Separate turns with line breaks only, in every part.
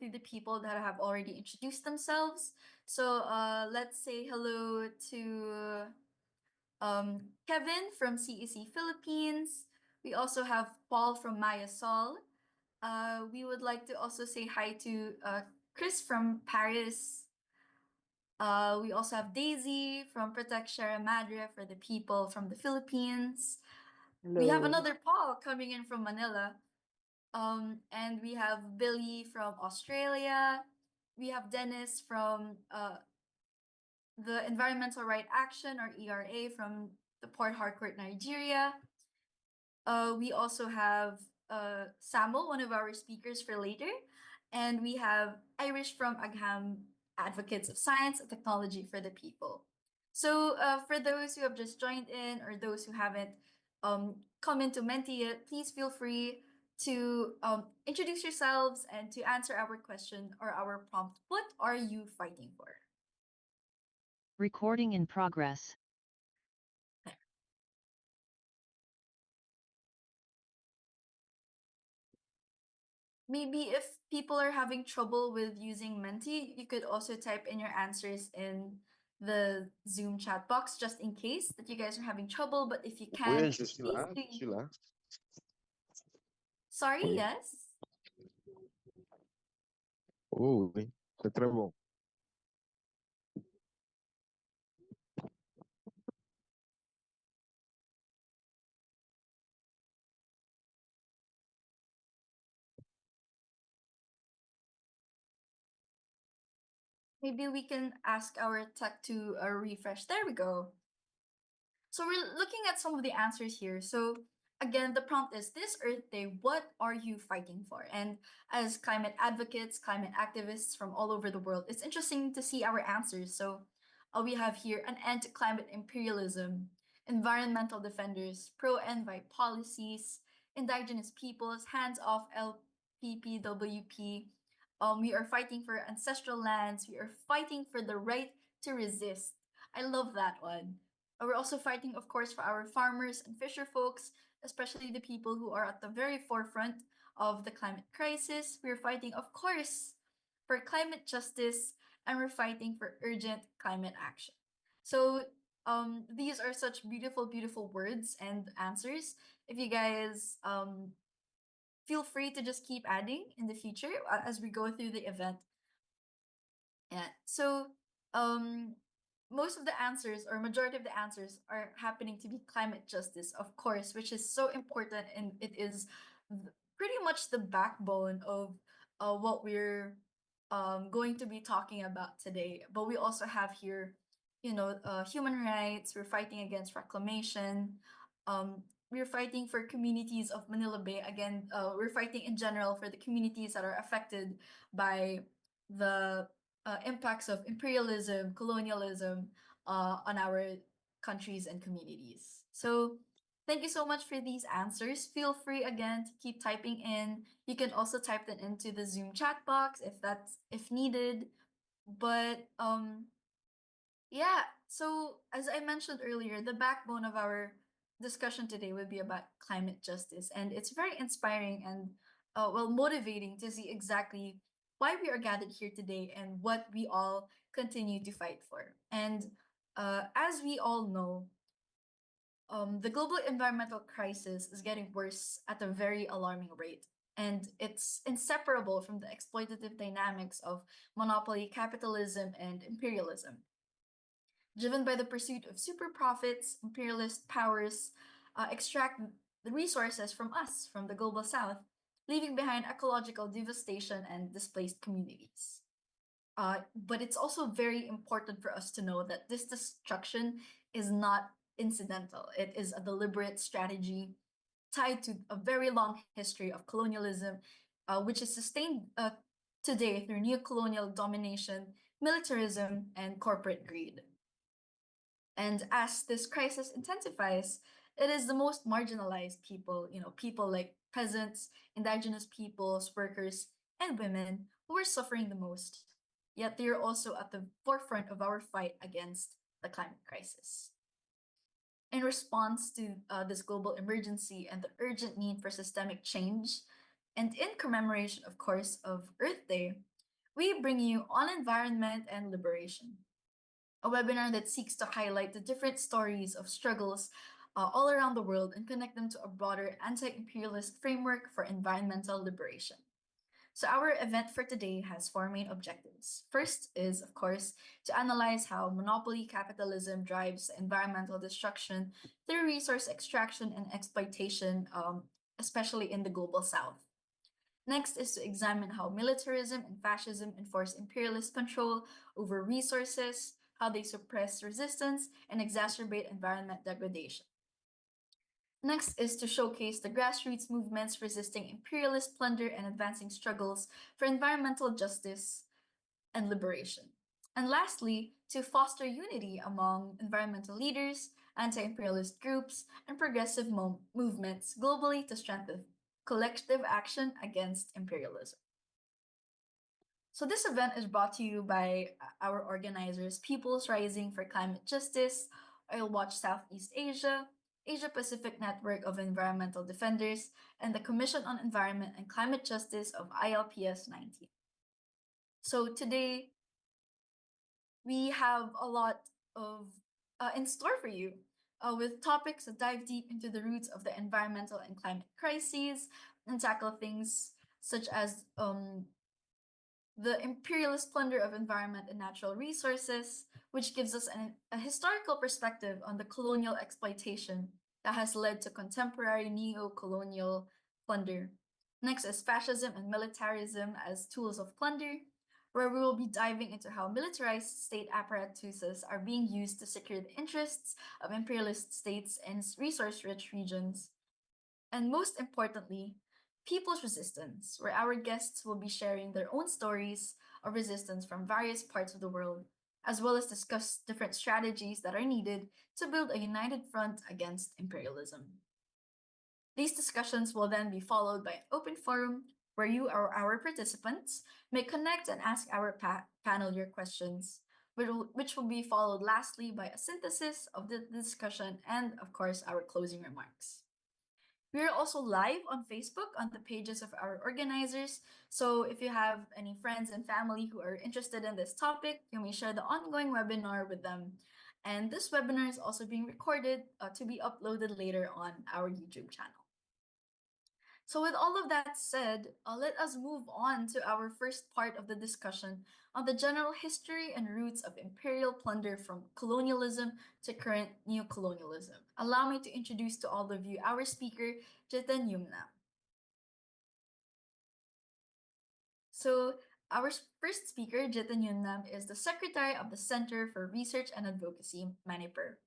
to the people that have already introduced themselves. So let's say hello to Kevin from CEC Philippines. We also have Paul from Maya Sol. We would like to also say hi to Chris from Paris. We also have Daisy from Protect Sierra Madre for the people from the Philippines. We have
Hello.
another Paul coming in from Manila. And we have Billy from Australia. We have Dennis from the Environmental Right Action or ERA from the Port Harcourt, Nigeria. We also have Samuel, one of our speakers for later. And we have Irish from Agham Advocates of Science and Technology for the People. So for those who have just joined in or those who haven't come into Menti yet, please feel free to introduce yourselves and to answer our question or our prompt. What are you fighting for?
Recording in progress.
Maybe if people are having trouble with using Menti, you could also type in your answers in the Zoom chat box just in case that you guys are having trouble. But if you
Kuya,
can't, please
sila?
do.
Sila?
Sorry, yes?
Uy, se trabó.
Maybe we can ask our tech to refresh. There we go. So we're looking at some of the answers here. So again, the prompt is this Earth Day, what are you fighting for? And as climate advocates, climate activists from all over the world, it's interesting to see our answers. So we have here an end to climate imperialism, environmental defenders, pro-envi policies, indigenous peoples, hands off LPPWP. We are fighting for ancestral lands. We are fighting for the right to resist. I love that one. We're also fighting, of course, for our farmers and fisher folks, especially the people who are at the very forefront of the climate crisis. We're fighting, of course, for climate justice, and we're fighting for urgent climate action. So these are such beautiful, beautiful words and answers. If you guys feel free to just keep adding in the future as we go through the event. Yeah. So um most of the answers or majority of the answers are happening to be climate justice, of course, which is so important, and it is pretty much the backbone of what we're going to be talking about today. But we also have here, human rights. We're fighting against reclamation. We're fighting for communities of Manila Bay. Again, we're fighting in general for the communities that are affected by the impacts of imperialism, colonialism on our countries and communities. So thank you so much for these answers. Feel free again to keep typing in. You can also type them into the Zoom chat box if needed. But yeah, so as I mentioned earlier, the backbone of our discussion today would be about climate justice, and it's very inspiring and motivating to see exactly why we are gathered here today and what we all continue to fight for. And as we all know, the global environmental crisis is getting worse at a very alarming rate. And it's inseparable from the exploitative dynamics of monopoly capitalism and imperialism. Driven by the pursuit of super profits, imperialist powers extract the resources from us, from the global south, leaving behind ecological devastation and displaced communities. But it's also very important for us to know that this destruction is not incidental. It is a deliberate strategy tied to a very long history of colonialism, which is sustained today through neocolonial domination, militarism, and corporate greed. And as this crisis intensifies, it is the most marginalized people, people like peasants, indigenous peoples, workers, and women who are suffering the most. Yet they are also at the forefront of our fight against the climate crisis. In response to this global emergency and the urgent need for systemic change, and in commemoration, of course, of Earth Day, we bring you On Environment and Liberation, a webinar that seeks to highlight the different stories of struggles all around the world and connect them to a broader anti imperialist framework for environmental liberation. So, our event for today has four main objectives. First is, of course, to analyze how monopoly capitalism drives environmental destruction through resource extraction and exploitation, especially in the global south. Next is to examine how militarism and fascism enforce imperialist control over resources, how they suppress resistance, and exacerbate environment degradation. Next is to showcase the grassroots movements resisting imperialist plunder and advancing struggles for environmental justice and liberation. And lastly, to foster unity among environmental leaders, anti imperialist groups, and progressive movements globally to strengthen collective action against imperialism. So, this event is brought to you by our organizers People's Rising for Climate Justice, Oil Watch Southeast Asia, Asia Pacific Network of Environmental Defenders, and the Commission on Environment and Climate Justice of ILPS 19. So, today we have a lot of in store for you with topics that dive deep into the roots of the environmental and climate crises and tackle things such as the imperialist plunder of environment and natural resources, which gives us a historical perspective on the colonial exploitation that has led to contemporary neo-colonial plunder. Next is fascism and militarism as tools of plunder, where we will be diving into how militarized state apparatuses are being used to secure the interests of imperialist states in resource-rich regions. And most importantly, people's resistance, where our guests will be sharing their own stories of resistance from various parts of the world, as well as discuss different strategies that are needed to build a united front against imperialism. These discussions will then be followed by an open forum where you or our participants may connect and ask our panel your questions, which will be followed lastly by a synthesis of the discussion and, of course, our closing remarks. We are also live on Facebook on the pages of our organizers. So if you have any friends and family who are interested in this topic, you may share the ongoing webinar with them. And this webinar is also being recorded to be uploaded later on our YouTube channel. So with all of that said, let us move on to our first part of the discussion on the general history and roots of imperial plunder from colonialism to current neocolonialism. Allow me to introduce to all of you our speaker, Jiten Yumna. So our first speaker, Jiten Yumnam, is the Secretary of the Center for Research and Advocacy, Manipur.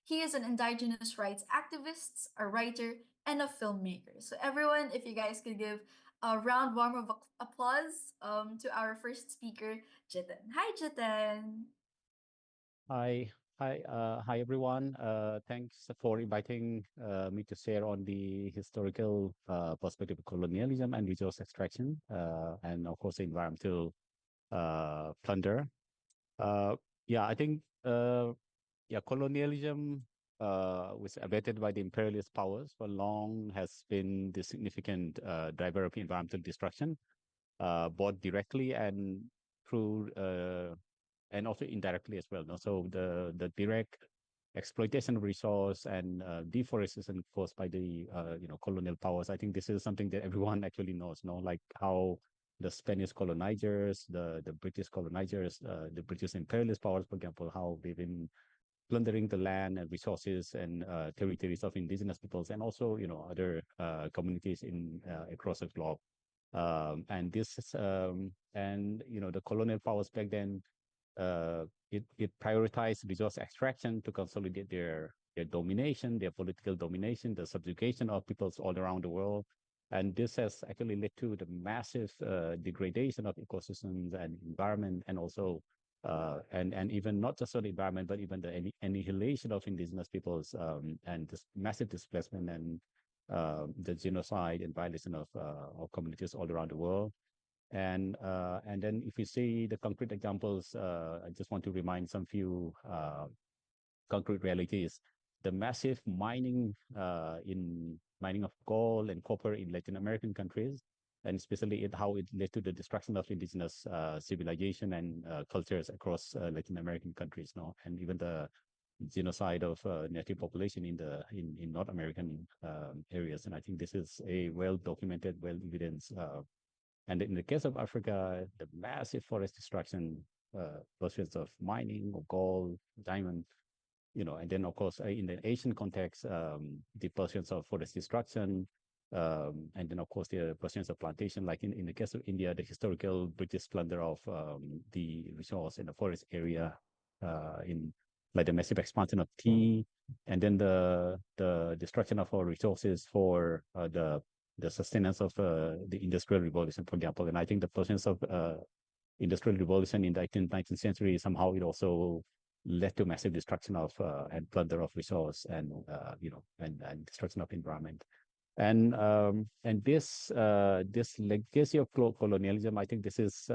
He is an indigenous rights activist, a writer, and a filmmaker. So everyone, if you guys could give a round warm of applause to our first speaker, Jiten. Hi, Jiten.
Hi everyone. Thanks for inviting me to share on the historical perspective of colonialism and resource extraction, and of course, environmental plunder. Uh, yeah, I think colonialism was abetted by the imperialist powers for long has been the significant driver of environmental destruction, both directly and through and also indirectly as well. No? So the direct exploitation of resource and deforestation caused by the colonial powers. I think this is something that everyone actually knows. No, like how the Spanish colonizers, the British colonizers, the British imperialist powers, for example, how they've been plundering the land and resources and territories of indigenous peoples and also other communities in across the globe. And this is and the colonial powers back then it prioritized resource extraction to consolidate their domination, their political domination, the subjugation of peoples all around the world. And this has actually led to the massive degradation of ecosystems and environment, and also and even not just on the environment, but even the annihilation of indigenous peoples, and this massive displacement and the genocide and violation of communities all around the world. And then if you see the concrete examples, I just want to remind some few concrete realities. The massive mining in mining of gold and copper in Latin American countries, and especially how it led to the destruction of indigenous civilization and cultures across Latin American countries, no, and even the genocide of native population in North American areas. And I think this is a well documented, well evidenced. And in the case of Africa, the massive forest destruction, pursuits of mining of gold, diamond, and then of course in the Asian context, the pursuits of forest destruction, and then of course the pursuits of plantation, like in the case of India, the historical British plunder of the resource in the forest area, in like the massive expansion of tea, and then the destruction of our resources for the sustenance of the industrial revolution, for example. And I think the pursuits of industrial revolution in the 19th century, somehow it also led to massive destruction of and plunder of resource, and and destruction of environment. And this legacy of colonialism, I think this is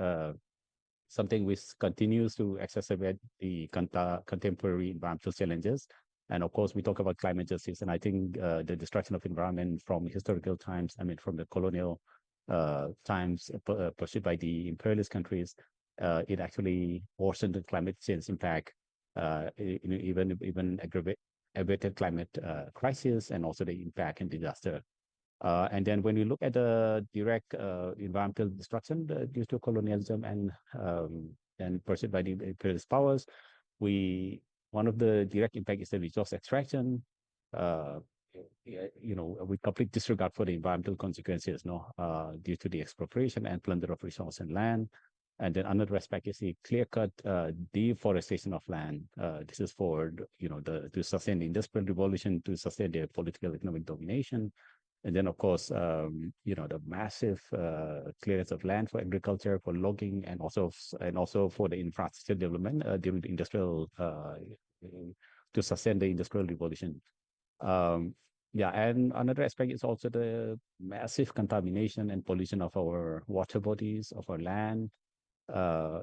something which continues to exacerbate the contemporary environmental challenges. And of course, we talk about climate justice, and I think the destruction of environment from historical times, I mean, from the colonial times pursued by the imperialist countries, it actually worsened the climate change impact, even aggravated climate crisis, and also the impact and disaster. And then when you look at the direct environmental destruction due to colonialism and pursued by the imperialist powers, one of the direct impact is the resource extraction. Uh, with complete disregard for the environmental consequences, no, due to the expropriation and plunder of resource and land. And then another aspect is the clear-cut deforestation of land. This is for to sustain the industrial revolution, to sustain their political economic domination. And then, of course, the massive clearance of land for agriculture, for logging, and also for the infrastructure development during the industrial to sustain the industrial revolution. Yeah, and another aspect is also the massive contamination and pollution of our water bodies, of our land.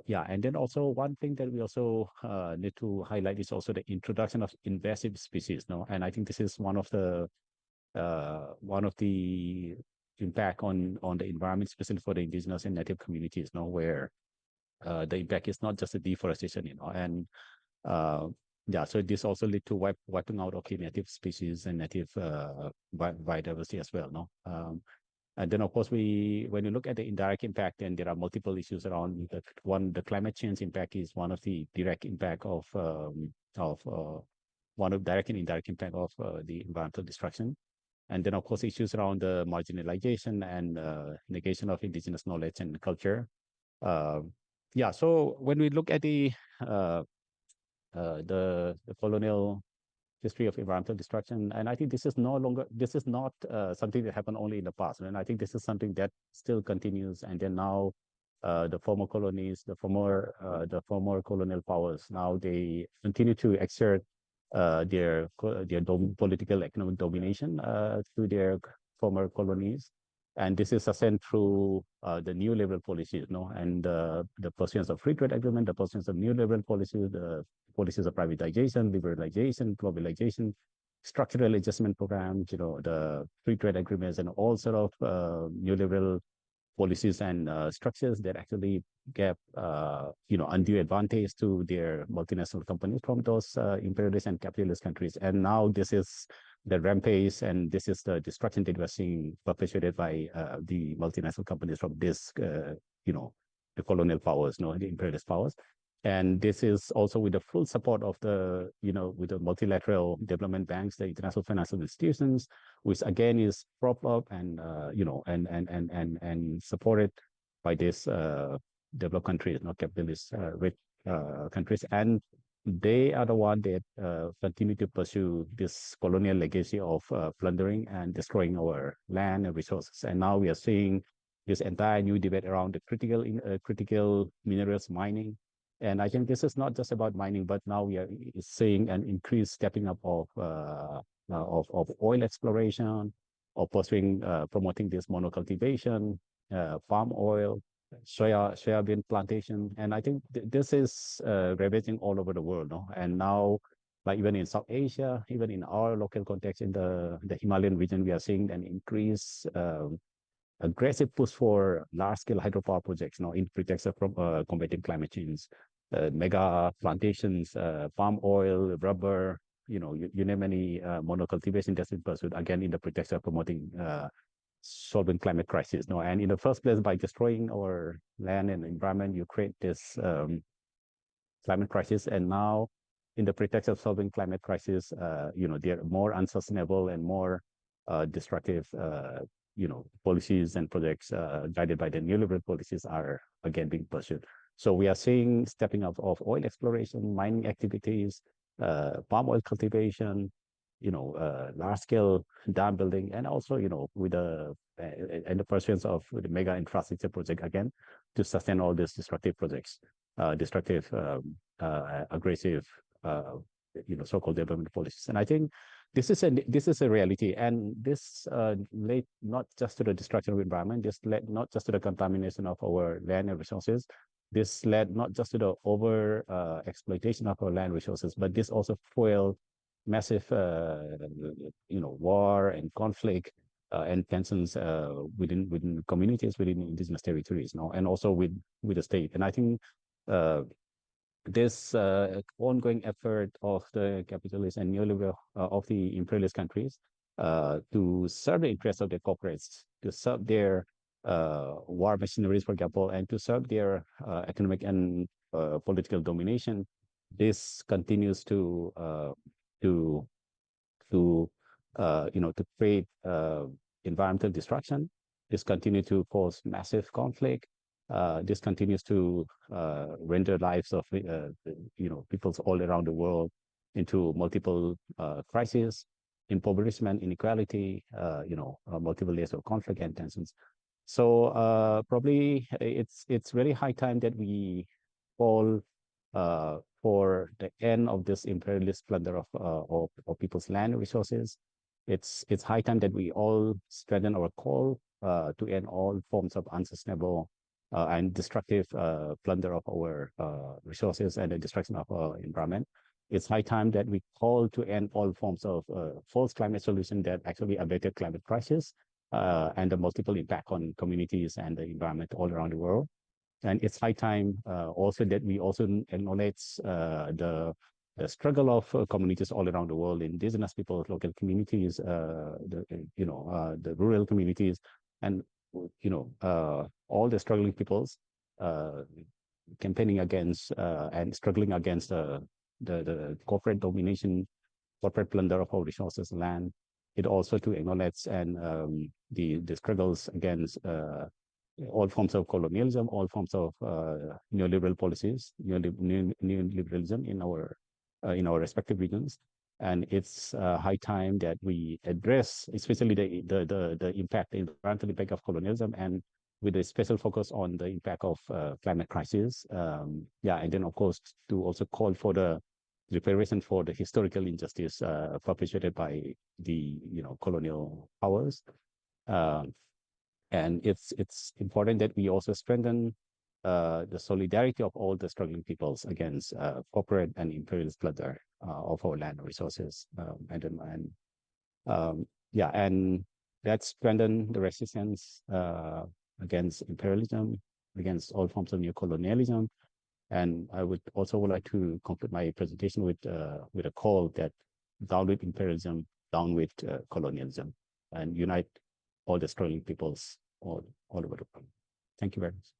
Yeah, and then also one thing that we also need to highlight is also the introduction of invasive species. No, and I think this is one of the impact on the environment, especially for the indigenous and native communities, where the impact is not just the deforestation, and yeah, so this also lead to wiping out native species and native biodiversity as well, no. And then, of course, when you look at the indirect impact, then there are multiple issues around the climate change impact is one of the direct impact of one of direct and indirect impact of the environmental destruction. And then, of course, issues around the marginalization and negation of indigenous knowledge and culture. Yeah, so when we look at the colonial history of environmental destruction, and I think this is not something that happened only in the past, and I think this is something that still continues. And then now, the former colonies, the former colonial powers, now they continue to exert their political economic domination through their former colonies, and this is sustained through the new liberal policies, and the pursuance of free trade agreement, the pursuance of new liberal policies, the policies of privatization, liberalization, globalization, structural adjustment programs, the free trade agreements, and all sort of new liberal policies and structures that actually gave undue advantage to their multinational companies from those imperialist and capitalist countries. And now this is the rampage, and this is the destruction that we're seeing perpetuated by the multinational companies from this, the colonial powers, the imperialist powers. And this is also with the full support of with the multilateral development banks, the international financial institutions, which again is propped up and, and supported by these developed countries, not capitalist rich countries. And they are the one that continue to pursue this colonial legacy of plundering and destroying our land and resources. And now we are seeing this entire new debate around the critical minerals mining. And I think this is not just about mining, but now we are seeing an increased stepping up of oil exploration, or pursuing promoting this monocultivation, palm oil, soya bean plantation. And I think this is ravaging all over the world, And now, like even in South Asia, even in our local context in the Himalayan region, we are seeing an increase aggressive push for large-scale hydropower projects, in pretext of combating climate change, mega plantations, palm oil, rubber, you name any monocultivation that's been pursued, again, in the pretext of promoting solving climate crisis. And in the first place, by destroying our land and environment, you create this climate crisis. And now, in the pretext of solving climate crisis, they're more unsustainable and more destructive, policies and projects guided by the neoliberal policies are again being pursued. So we are seeing stepping up of oil exploration, mining activities, palm oil cultivation, large-scale dam building, and also, with the pursuance of the mega infrastructure project again to sustain all these destructive projects, destructive, aggressive, so-called development policies. And I think this is a reality, and this led not just to the destruction of the environment, this led not just to the contamination of our land and resources, this led not just to the over exploitation of our land resources, but this also fueled massive, war and conflict and tensions within communities, within indigenous territories, and also with the state. And I think this ongoing effort of the capitalist and neoliberal of the imperialist countries to serve the interests of their corporates, to serve their war machineries, for example, and to serve their economic and political domination, this continues to create environmental destruction. This continues to cause massive conflict. This continues to render lives of peoples all around the world into multiple crises, impoverishment, inequality, multiple layers of conflict and tensions. So probably it's really high time that we call for the end of this imperialist plunder of people's land resources. It's high time that we all strengthen our call to end all forms of unsustainable and destructive plunder of our resources and the destruction of our environment. It's high time that we call to end all forms of false climate solution that actually abated climate crisis and the multiple impact on communities and the environment all around the world. And it's high time also that we also acknowledge the struggle of communities all around the world, indigenous people, local communities, the rural communities, and all the struggling peoples campaigning against and struggling against the corporate domination, corporate plunder of our resources and land. It also to acknowledge and the struggles against all forms of colonialism, all forms of neoliberal policies, neoliberalism in our respective regions. And it's high time that we address, especially the impact, the environmental impact of colonialism, and with a special focus on the impact of climate crisis. And then of course to also call for the reparation for the historical injustice perpetuated by the colonial powers. And it's important that we also strengthen the solidarity of all the struggling peoples against corporate and imperialist plunder of our land resources. And let's strengthen the resistance against imperialism, against all forms of neocolonialism. And I would also like to conclude my presentation with a call that down with imperialism, down with colonialism, and unite all the struggling peoples all over the world. Thank you very much.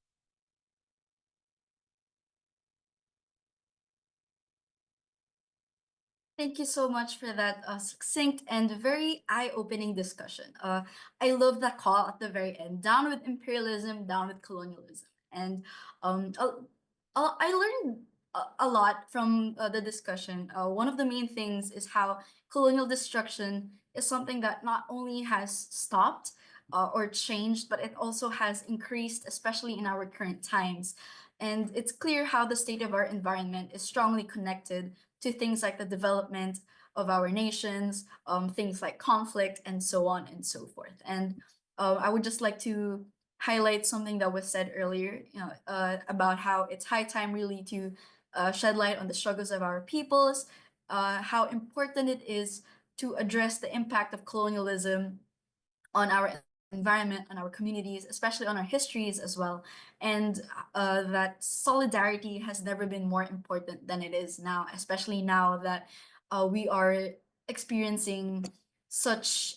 Thank you so much for that succinct and very eye-opening discussion. I love that call at the very end. Down with imperialism, down with colonialism. And I learned a lot from the discussion. One of the main things is how colonial destruction is something that not only has stopped or changed, but it also has increased, especially in our current times. And it's clear how the state of our environment is strongly connected to things like the development of our nations, things like conflict, and so on and so forth. And I would just like to highlight something that was said earlier, about how it's high time really to shed light on the struggles of our peoples, how important it is to address the impact of colonialism on our environment, on our communities, especially on our histories as well. And that solidarity has never been more important than it is now, especially now that we are experiencing such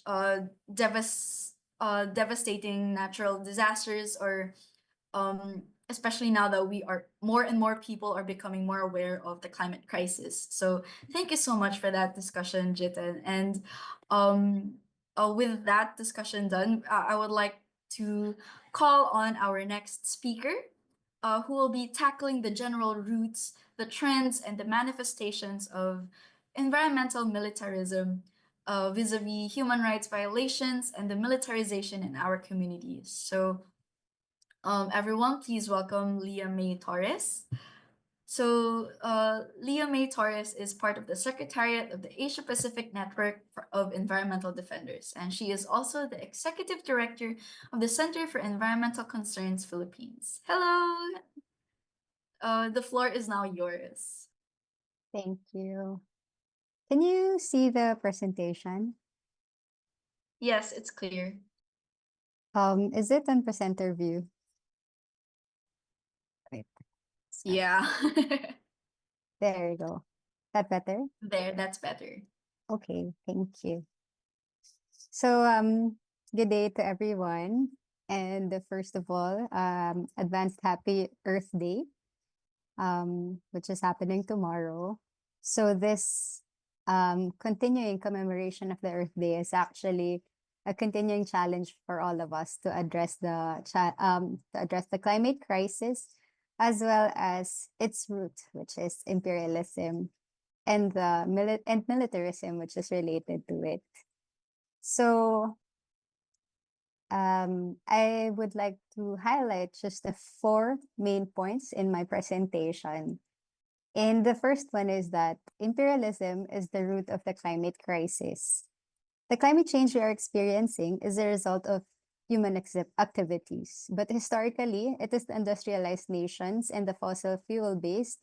devastating natural disasters, or especially now that we are more and more people are becoming more aware of the climate crisis. So thank you so much for that discussion, Jiten. And um, with that discussion done, I would like to call on our next speaker, who will be tackling the general roots, the trends, and the manifestations of environmental militarism vis-a-vis human rights violations and the militarization in our communities. So everyone, please welcome Leah May Torres. So, Leah May Torres is part of the Secretariat of the Asia Pacific Network of Environmental Defenders, and she is also the Executive Director of the Center for Environmental Concerns Philippines. Hello, the floor is now yours.
Thank you. Can you see the presentation?
Yes, it's clear.
Is it on presenter view? Wait. Sorry.
Yeah.
There you go. That better?
There, that's better.
Okay, thank you. So, good day to everyone. And first of all, advanced Happy Earth Day, which is happening tomorrow. So this continuing commemoration of the Earth Day is actually a continuing challenge for all of us to address the climate crisis, as well as its root, which is imperialism, and militarism, which is related to it. So I would like to highlight just the 4 main points in my presentation. And the first one is that imperialism is the root of the climate crisis. The climate change we are experiencing is a result of human activities, but historically, it is the industrialized nations and the fossil fuel-based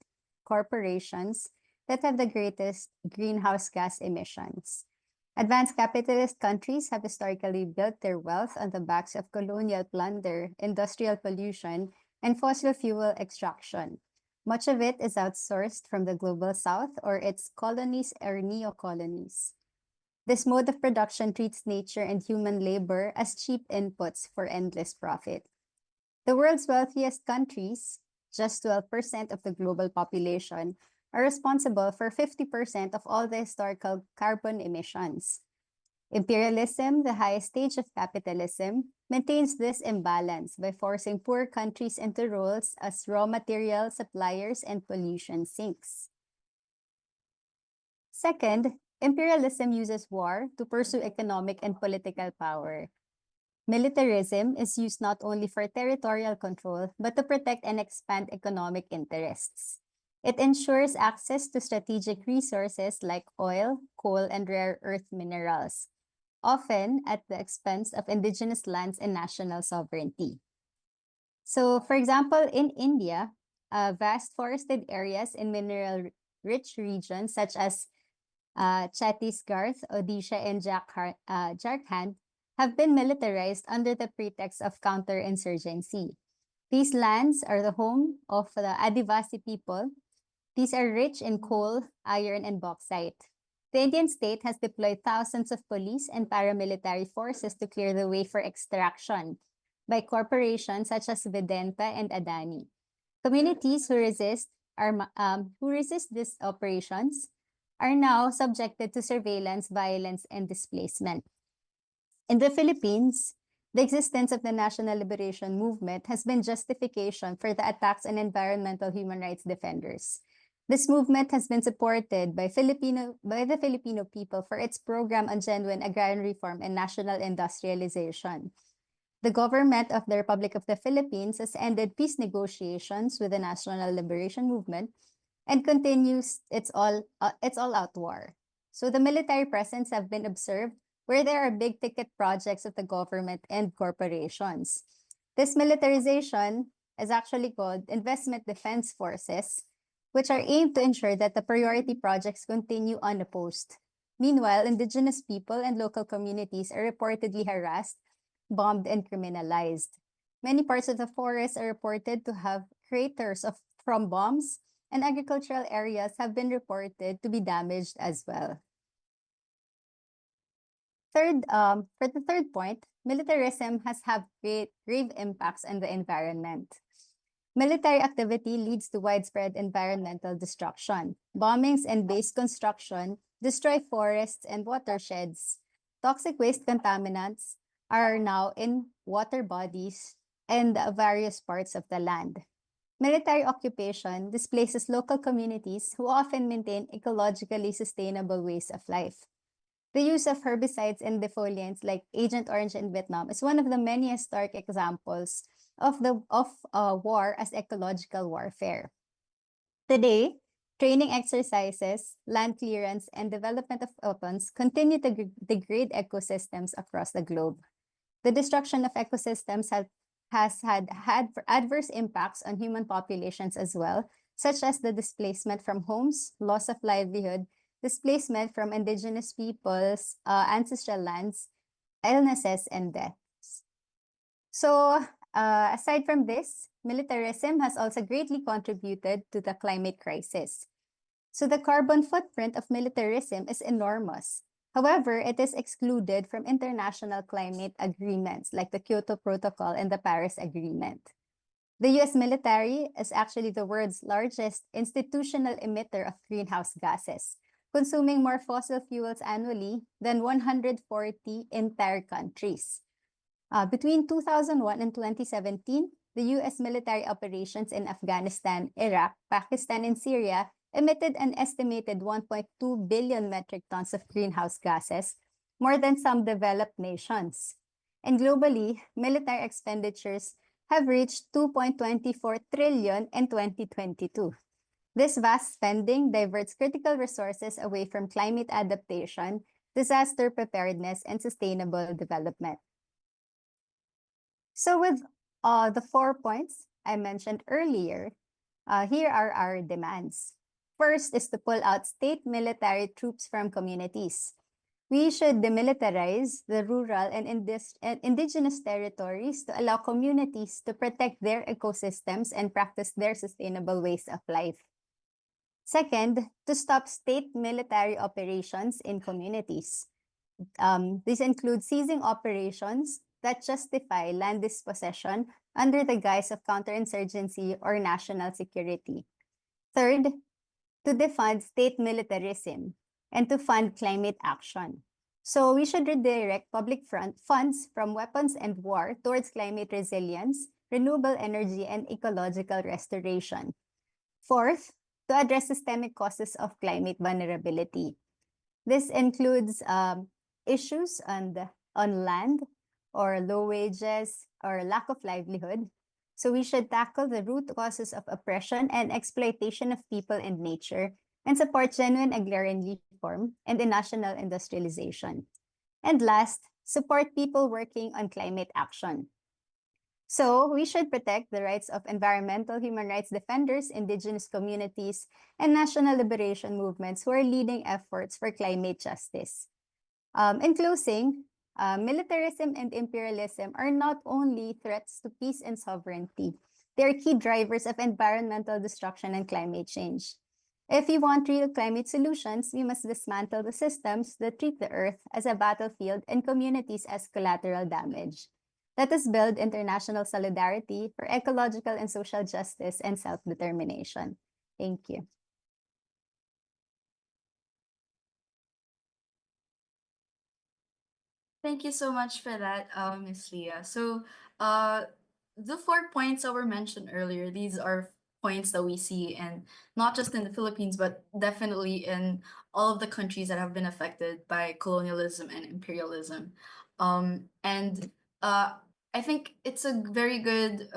corporations that have the greatest greenhouse gas emissions. Advanced capitalist countries have historically built their wealth on the backs of colonial plunder, industrial pollution, and fossil fuel extraction. Much of it is outsourced from the global south or its colonies or neo-colonies. This mode of production treats nature and human labor as cheap inputs for endless profit. The world's wealthiest countries, just 12% of the global population, are responsible for 50% of all the historical carbon emissions. Imperialism, the highest stage of capitalism, maintains this imbalance by forcing poor countries into roles as raw material suppliers and pollution sinks. Second, imperialism uses war to pursue economic and political power. Militarism is used not only for territorial control, but to protect and expand economic interests. It ensures access to strategic resources like oil, coal, and rare earth minerals, often at the expense of indigenous lands and national sovereignty. So, for example, in India, vast forested areas in mineral-rich regions such as Chhattisgarh, Odisha, and Jharkhand have been militarized under the pretext of counterinsurgency. These lands are the home of the Adivasi people. These are rich in coal, iron, and bauxite. The Indian state has deployed thousands of police and paramilitary forces to clear the way for extraction by corporations such as Vedanta and Adani. Communities who resist these operations are now subjected to surveillance, violence, and displacement. In the Philippines, the existence of the National Liberation Movement has been justification for the attacks on environmental human rights defenders. This movement has been supported by the Filipino people for its program on genuine agrarian reform and national industrialization. The government of the Republic of the Philippines has ended peace negotiations with the National Liberation Movement and continues its all-out war. So the military presence have been observed where there are big-ticket projects of the government and corporations. This militarization is actually called investment defense forces, which are aimed to ensure that the priority projects continue unopposed. Meanwhile, indigenous people and local communities are reportedly harassed bombed and criminalized. Many parts of the forest are reported to have craters from bombs, and agricultural areas have been reported to be damaged as well. For the third point, militarism has had grave impacts on the environment. Military activity leads to widespread environmental destruction. Bombings and base construction destroy forests and watersheds. Toxic waste contaminants are now in water bodies and various parts of the land. Military occupation displaces local communities who often maintain ecologically sustainable ways of life. The use of herbicides and defoliants like Agent Orange in Vietnam is one of the many historic examples of war as ecological warfare. Today, training exercises, land clearance, and development of weapons continue to degrade ecosystems across the globe. The destruction of ecosystems has had adverse impacts on human populations as well, such as the displacement from homes, loss of livelihood, displacement from indigenous peoples, ancestral lands, illnesses, and deaths. So, aside from this, militarism has also greatly contributed to the climate crisis. So the carbon footprint of militarism is enormous. However, it is excluded from international climate agreements like the Kyoto Protocol and the Paris Agreement. The US military is actually the world's largest institutional emitter of greenhouse gases, consuming more fossil fuels annually than 140 entire countries. Between 2001 and 2017, the US military operations in Afghanistan, Iraq, Pakistan, and Syria emitted an estimated 1.2 billion metric tons of greenhouse gases, more than some developed nations. And globally, military expenditures have reached 2.24 trillion in 2022. This vast spending diverts critical resources away from climate adaptation, disaster preparedness, and sustainable development. So with the 4 points I mentioned earlier, here are our demands. First is to pull out state military troops from communities. We should demilitarize the rural and indigenous territories to allow communities to protect their ecosystems and practice their sustainable ways of life. Second, to stop state military operations in communities. This includes seizing operations that justify land dispossession under the guise of counterinsurgency or national security. Third, to defund state militarism and to fund climate action. So we should redirect public funds from weapons and war towards climate resilience, renewable energy, and ecological restoration. Fourth, to address systemic causes of climate vulnerability. This includes issues on land, or low wages, or lack of livelihood. So we should tackle the root causes of oppression and exploitation of people and nature, and support genuine agrarian reform and the national industrialization. And last, support people working on climate action. So we should protect the rights of environmental human rights defenders, indigenous communities, and national liberation movements who are leading efforts for climate justice. In closing, militarism and imperialism are not only threats to peace and sovereignty, they are key drivers of environmental destruction and climate change. If we want real climate solutions, we must dismantle the systems that treat the Earth as a battlefield and communities as collateral damage. Let us build international solidarity for ecological and social justice and self-determination. Thank you.
Thank you so much for that, Ms. Leah. So, the 4 points that were mentioned earlier, these are points that we see, and not just in the Philippines, but definitely in all of the countries that have been affected by colonialism and imperialism. And I think it's a very good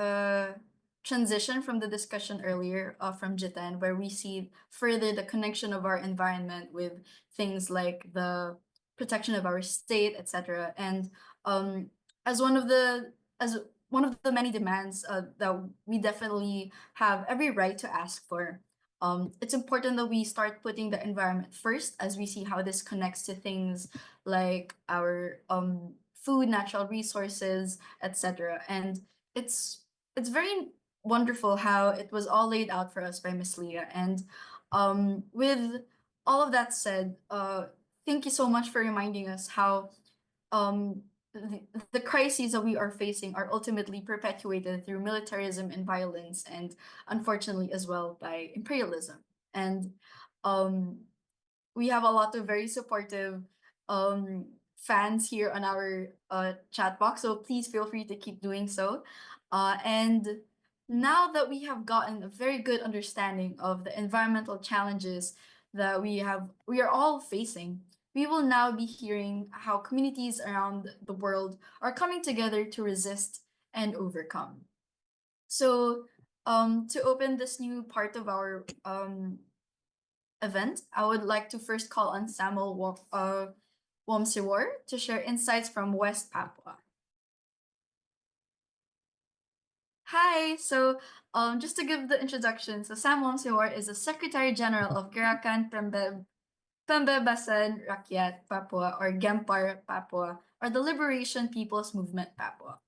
transition from the discussion earlier from Jitan, where we see further the connection of our environment with things like the protection of our state, etc. And um, as one of the as one of the many demands that we definitely have every right to ask for, it's important that we start putting the environment first, as we see how this connects to things like our food, natural resources, etc. And it's it's very wonderful how it was all laid out for us by Miss Leah. And with all of that said, thank you so much for reminding us how um, the crises that we are facing are ultimately perpetuated through militarism and violence, and unfortunately as well by imperialism. And um, we have a lot of very supportive fans here on our chat box, so please feel free to keep doing so. And now that we have gotten a very good understanding of the environmental challenges that we are all facing, we will now be hearing how communities around the world are coming together to resist and overcome. So, to open this new part of our event, I would like to first call on Samuel Womsiwar to share insights from West Papua. Hi, so just to give the introduction, so Sam Womsiwar is the Secretary General of Gerakan Pembebasan Rakyat Papua, or Gempar Papua, or the Liberation People's Movement Papua.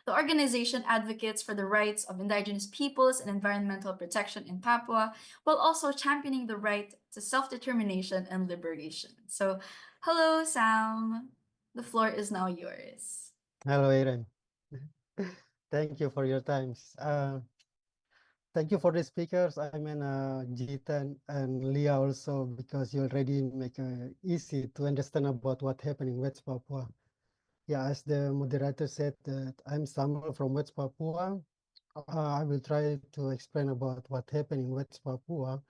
The organization advocates for the rights of indigenous peoples and environmental protection in Papua, while also championing the right to self-determination and liberation. So, hello, Sam. The floor is now yours.
Hello, Aaron. Thank you for your times. Thank you for the speakers. I mean, Jitan and Leah also, because you already make it easy to understand about what happened in West Papua. Yeah, as the moderator said, that I'm Samuel from West Papua. I will try to explain about what happened in West Papua.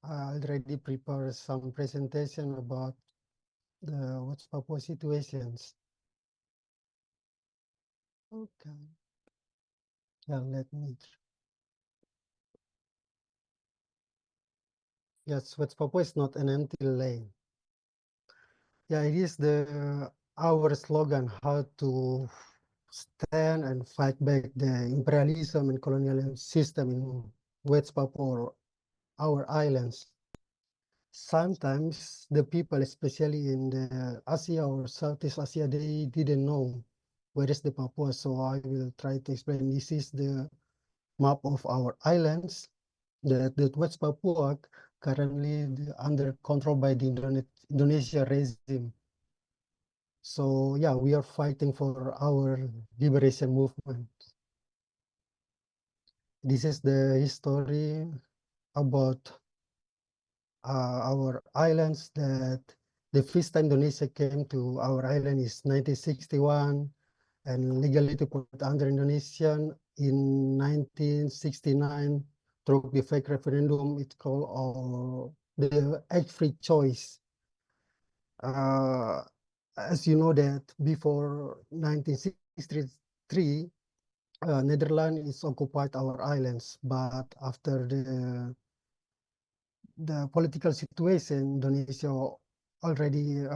I already prepared some presentation about the West Papua situations. Okay. Yeah, let me. Yes, West Papua is not an empty lane. Yeah, it is our slogan how to stand and fight back the imperialism and colonial system in West Papua, or our islands. Sometimes the people, especially in the Asia or Southeast Asia, they didn't know where is the Papua. So I will try to explain. This is the map of our islands. The West Papua currently under control by the Indonesia regime. So yeah, we are fighting for our liberation movement. This is the history about our islands, that the first time Indonesia came to our island is 1961, and legally to put under Indonesian in 1969 through the fake referendum. It's called the egg-free choice. As you know that before 1963, Netherlands is occupied our islands, but after the political situation, Indonesia already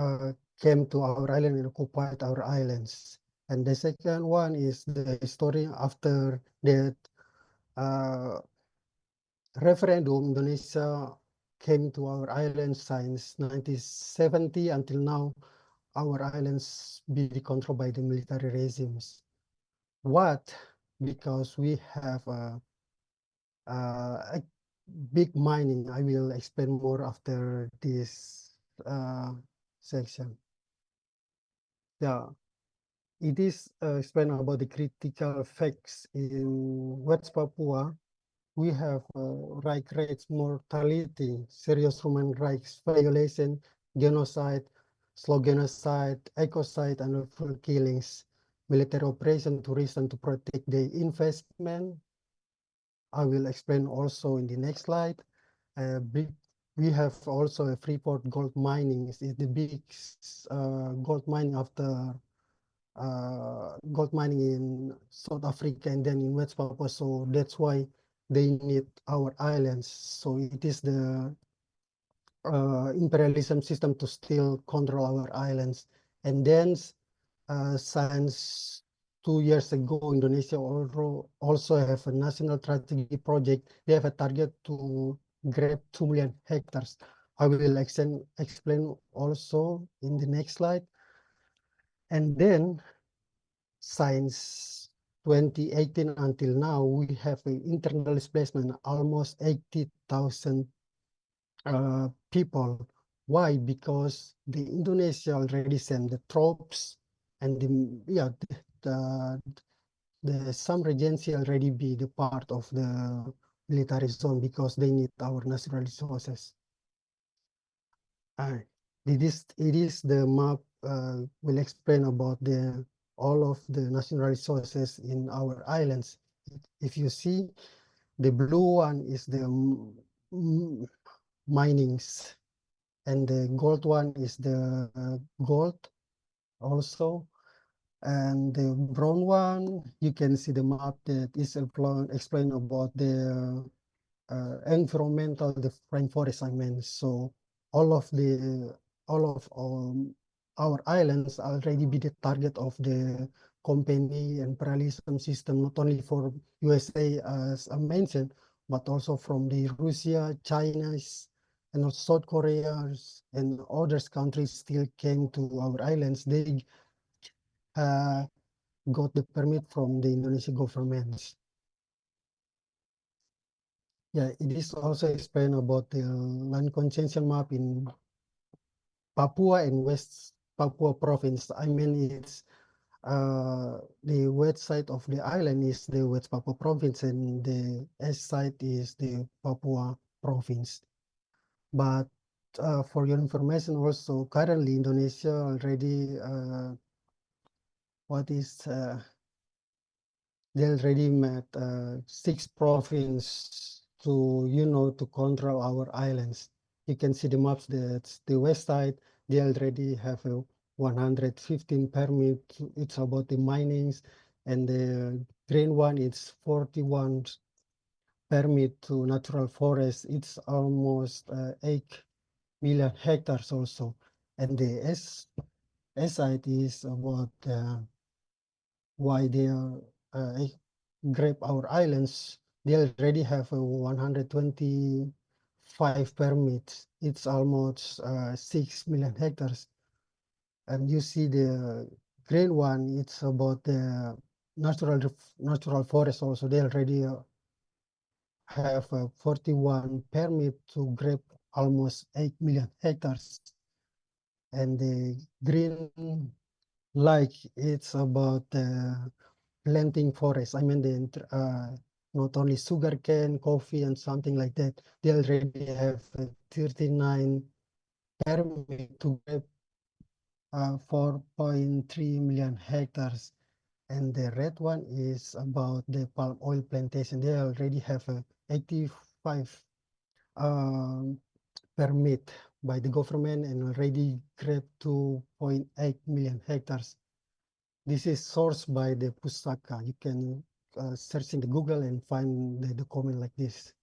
came to our island and occupied our islands. And the second one is the story after that referendum. Indonesia came to our island since 1970 until now. Our islands be controlled by the military regimes. What? Because we have a big mining. I will explain more after this section. Yeah, it is explain about the critical facts in West Papua. We have right rates, mortality, serious human rights violation, genocide, slow genocide, ecocide, and full killings, military operation to reason to protect the investment. I will explain also in the next slide. We have also a Freeport gold mining. It's the big gold mining after gold mining in South Africa and then in West Papua. So that's why they need our islands. So it is the imperialism system to still control our islands. And then since 2 years ago, Indonesia also have a national strategy project. They have a target to grab 2 million hectares. I will explain also in the next slide. And then since 2018 until now, we have an internal displacement almost 80,000 people. Why? Because the Indonesia already sent the troops and the some regency already be the part of the military zone because they need our natural resources. It is the map will explain about the all of the natural resources in our islands. If you see, the blue one is the minings, and the gold one is the gold also. And the brown one, you can see the map that is explain about the environmental, the rainforest I mean. So all of our islands already be the target of the company and imperialism system, not only for USA as I mentioned, but also from the Russia, China's, and also South Korea and others countries still came to our islands. They uh, got the permit from the Indonesian government. Yeah, it is also explained about the land concession map in Papua and West Papua province. I mean, it's the west side of the island is the West Papua province, and the east side is the Papua province. But for your information, also currently Indonesia already they already met 6 provinces to control our islands. You can see the maps that the west side, they already have a 115 permit. It's about the minings, and the green one, it's 41 permit to natural forest. It's almost 8 million hectares also. And the S side is about why they are grab our islands. They already have a 125 permits. It's almost 6 million hectares. And you see the green one, it's about the natural forest also. They already have a 41 permit to grab almost 8 million hectares. And the green, like, it's about planting forests. I mean, not only sugarcane, coffee, and something like that. They already have 39 permit to get 4.3 million hectares. And the red one is about the palm oil plantation. They already have 85 permit by the government and already grabbed 2.8 million hectares. This is sourced by the Pusaka. You can search in the Google and find the comment like this.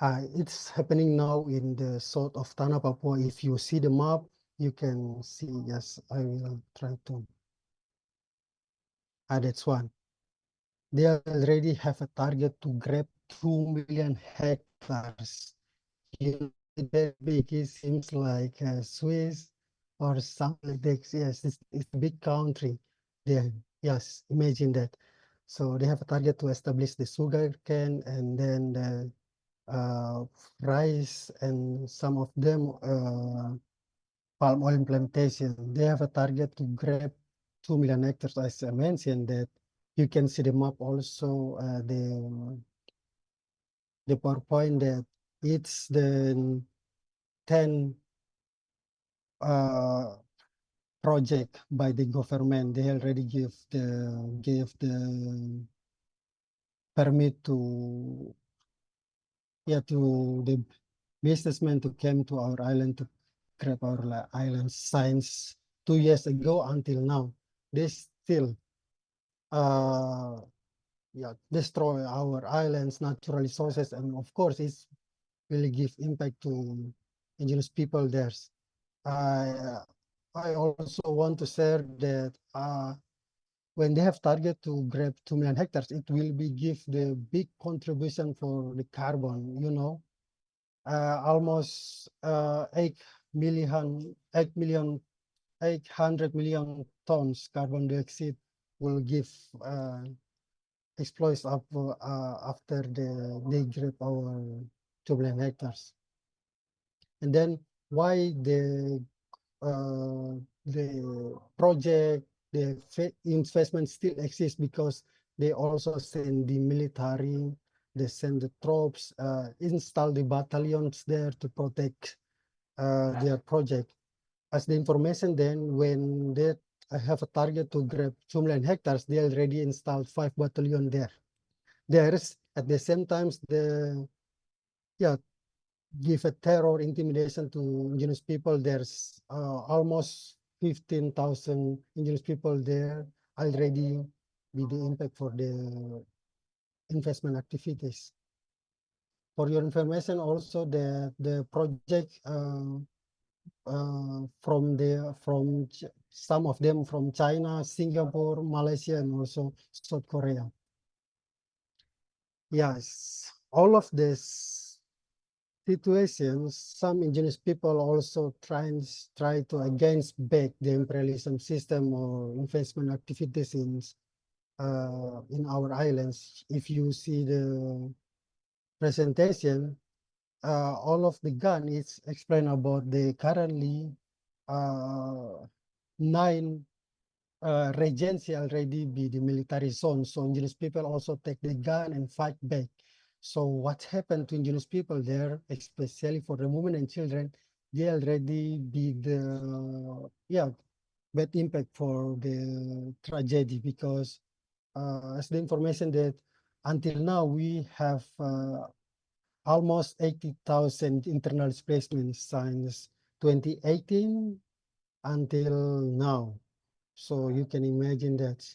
It's happening now in the south of Tanah Papua. If you see the map, you can see. Yes, I will try to. That's one. They already have a target to grab 2 million hectares. That big, it seems like Swiss or something like that. Yes, it's a big country. Yes, imagine that. So they have a target to establish the sugar cane and then the rice and some of them palm oil plantation. They have a target to grab 2 million hectares, as I mentioned that. You can see the map also, the PowerPoint that it's the 10 project by the government. They already give the permit to the businessmen to come to our island to grab our island since 2 years ago until now. They still destroy our islands, natural resources, and of course it's really give impact to indigenous people there. I also want to share that when they have target to grab 2 million hectares, it will be give the big contribution for the carbon, almost 800 million tons carbon dioxide will give exploits up after they grab our 2 million hectares. And then why the project, the investment still exists, because they also send the military, they send the troops, install the battalions there to protect their project. As the information then, when they have a target to grab 2 million hectares, they already installed 5 battalion there. There's at the same time give a terror intimidation to indigenous people. There's almost 15,000 indigenous people there already with the impact for the investment activities. For your information also, the project from some of them from China, Singapore, Malaysia, and also South Korea. Yes, all of this situations, some indigenous people also try to against back the imperialism system or investment activities in our islands. If you see the presentation, all of the gun is explain about the currently 9 regency already be the military zone. So indigenous people also take the gun and fight back. So what happened to indigenous people there, especially for the women and children, they already be the bad impact for the tragedy, because as the information that until now we have almost 80,000 internal displacements since 2018 until now. So you can imagine that,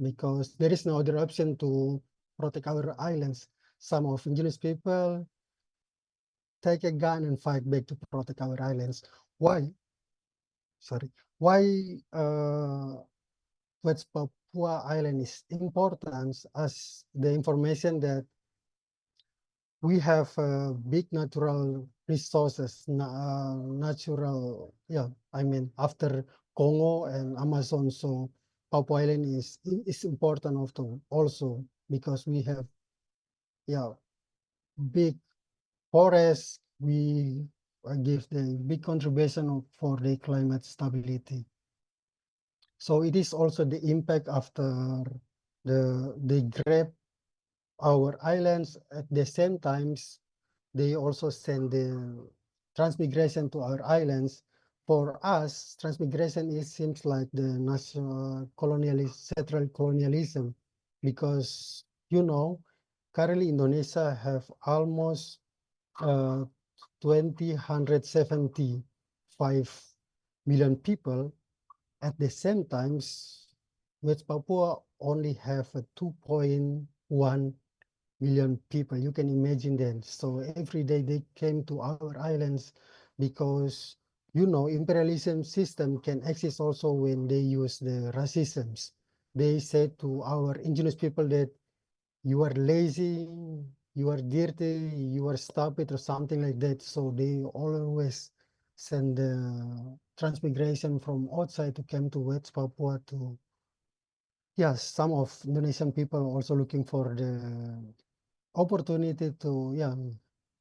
because there is no other option to protect our islands. Some of indigenous people take a gun and fight back to protect our islands. Why? Sorry. Why West Papua Island is important, as the information that we have big natural resources, natural, I mean, after Congo and Amazon, so Papua Island is important also because we have, big forests. We give the big contribution for the climate stability. So it is also the impact after they grab our islands. At the same times, they also send the transmigration to our islands. For us, transmigration seems like the national settler colonialism, because currently Indonesia have almost 275 million people. At the same times, West Papua only have 2.1 million people. You can imagine that. So every day they came to our islands, because imperialism system can exist also when they use the racisms. They said to our indigenous people that you are lazy, you are dirty, you are stupid, or something like that. So they always send the transmigration from outside to come to West Papua to, some of Indonesian people also looking for the opportunity to,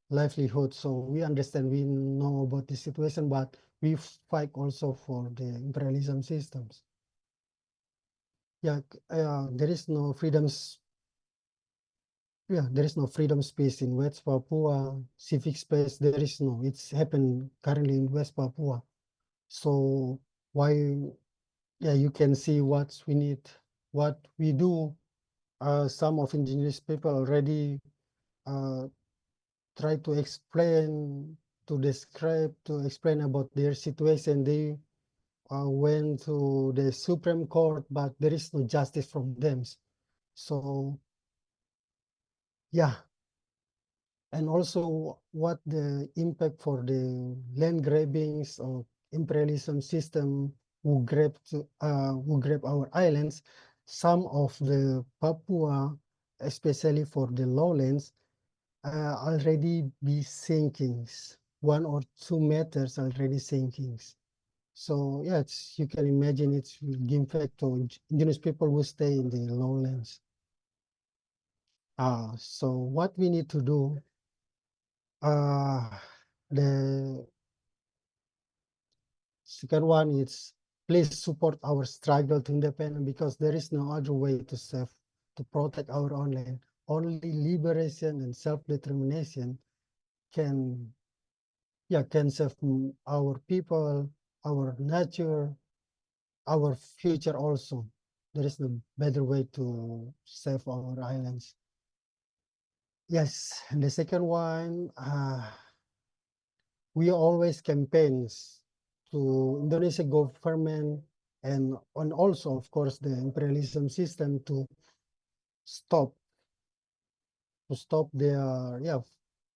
livelihood. So we understand, we know about the situation, but we fight also for the imperialism systems. There is no freedoms. There is no freedom space in West Papua. Civic space, there is no. It's happened currently in West Papua. So why? You can see what we need, what we do. Some of indigenous people already try to explain, to describe, to explain about their situation. They went to the Supreme Court, but there is no justice from them. So, and also what the impact for the land grabbings of imperialism system who grab our islands. Some of the Papua, especially for the lowlands, already be sinking. 1 or 2 meters already sinking. So yeah, you can imagine it will give effect to indigenous people who stay in the lowlands. So what we need to do, the second one is please support our struggle to independence, because there is no other way to save, to protect our own land. Only liberation and self-determination can, can save our people, our nature, our future also. There is no better way to save our islands. Yes, and the second one, we always campaigns to Indonesia government and also, of course, the imperialism system to stop their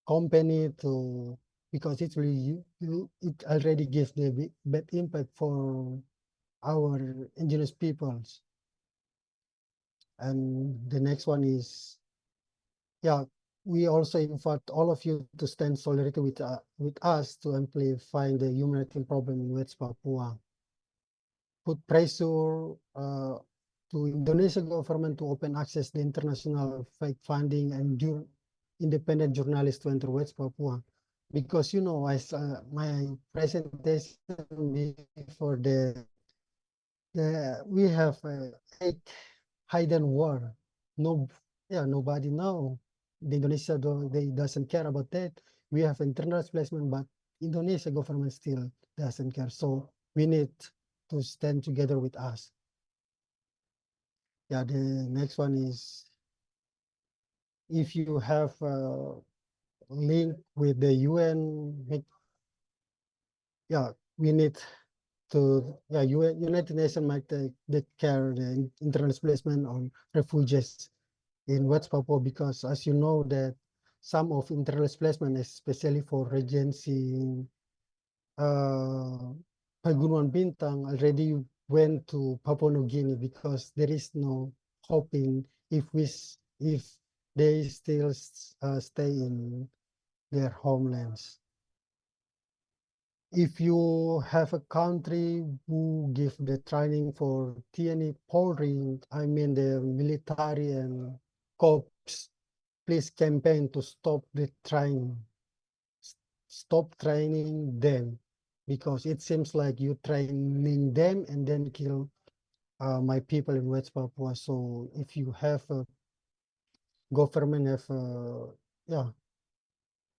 company to, because it really it already gives the bad impact for our indigenous peoples. And the next one is, we also invite all of you to stand solidarity with us to amplify the humanitarian problem in West Papua. Put pressure to Indonesia government to open access the international fact funding and independent journalists to enter West Papua. Because, you know, as my presentation before we have a hidden war. Nobody know. The Indonesia they doesn't care about that. We have internal displacement, but Indonesia government still doesn't care. So we need to stand together with us. Yeah, the next one is, if you have a link with the UN, we need to, United Nations might take care of the internal displacement on refugees in West Papua, because as you know that some of internal displacement, especially for Regency, Pegunungan Bintang, already went to Papua New Guinea, because there is no hoping if they still stay in their homelands. If you have a country who give the training for TNE polling, I mean the military and corps, please campaign to stop the training. Stop training them, because it seems like you training them and then kill my people in West Papua. So if you have a government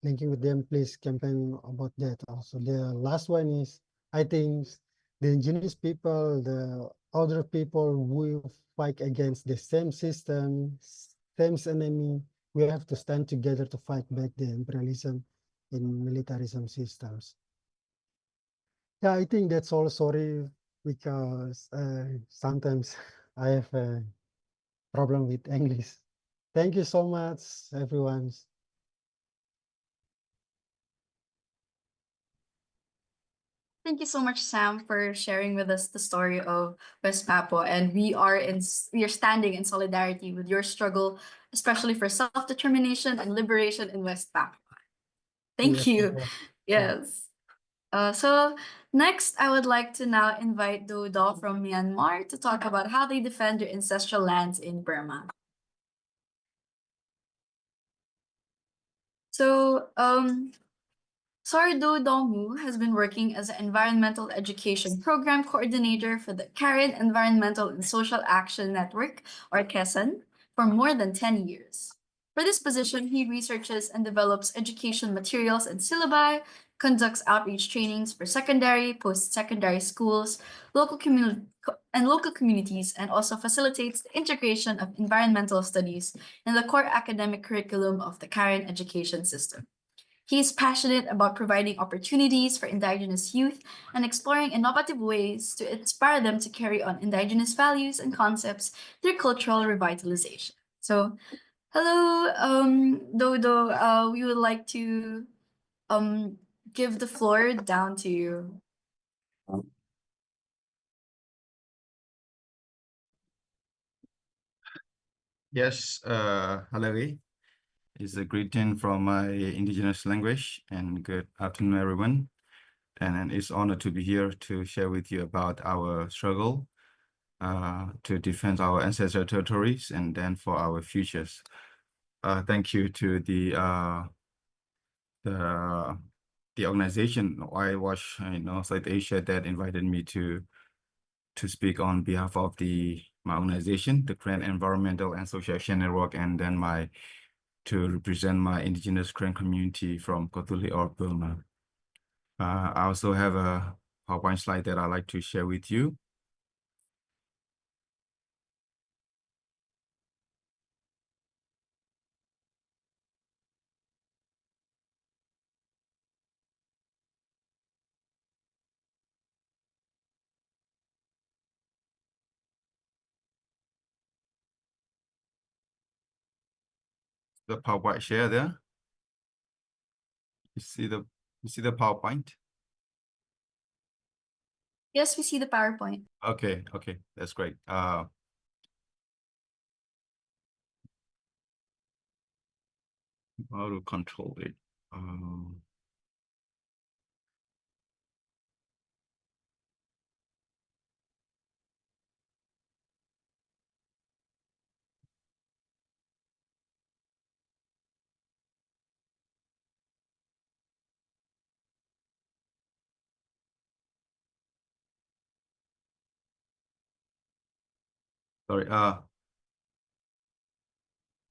linking with them, please campaign about that also. The last one is, I think the indigenous people, the other people will fight against the same system, same enemy. We have to stand together to fight back the imperialism in militarism systems. Yeah, I think that's all. Sorry, because sometimes I have a problem with English. Thank you so much, everyone.
Thank you so much, Sam, for sharing with us the story of West Papua, and we are standing in solidarity with your struggle, especially for self-determination and liberation in West Papua. Thank
Yes,
you.
yeah.
Yes. So next, I would like to now invite Dodo from Myanmar to talk about how they defend their ancestral lands in Burma. So, Sardo Dongmu has been working as an environmental education program coordinator for the Karen Environmental and Social Action Network, or KESAN, for more than 10 years. For this position, he researches and develops education materials and syllabi, conducts outreach trainings for secondary, post-secondary schools, local communities, and also facilitates the integration of environmental studies in the core academic curriculum of the Karen education system. He is passionate about providing opportunities for Indigenous youth and exploring innovative ways to inspire them to carry on Indigenous values and concepts through cultural revitalization. So, hello, Dodo. We would like to um, give the floor down to you.
Yes, Hillary is a greeting from my indigenous language, and good afternoon, everyone. and it's honored to be here to share with you about our struggle to defend our ancestral territories and then for our futures. Thank you to the organization I-Watch, South Asia, that invited me to speak on behalf of my organization, the Grand Environmental and Social Action Network, and then to represent my Indigenous Korean community from Kotuli or Burma. I also have a PowerPoint slide that I'd like to share with you. The PowerPoint share there. You see the PowerPoint?
Yes, we see the PowerPoint.
Okay, that's great. How to control it? Sorry.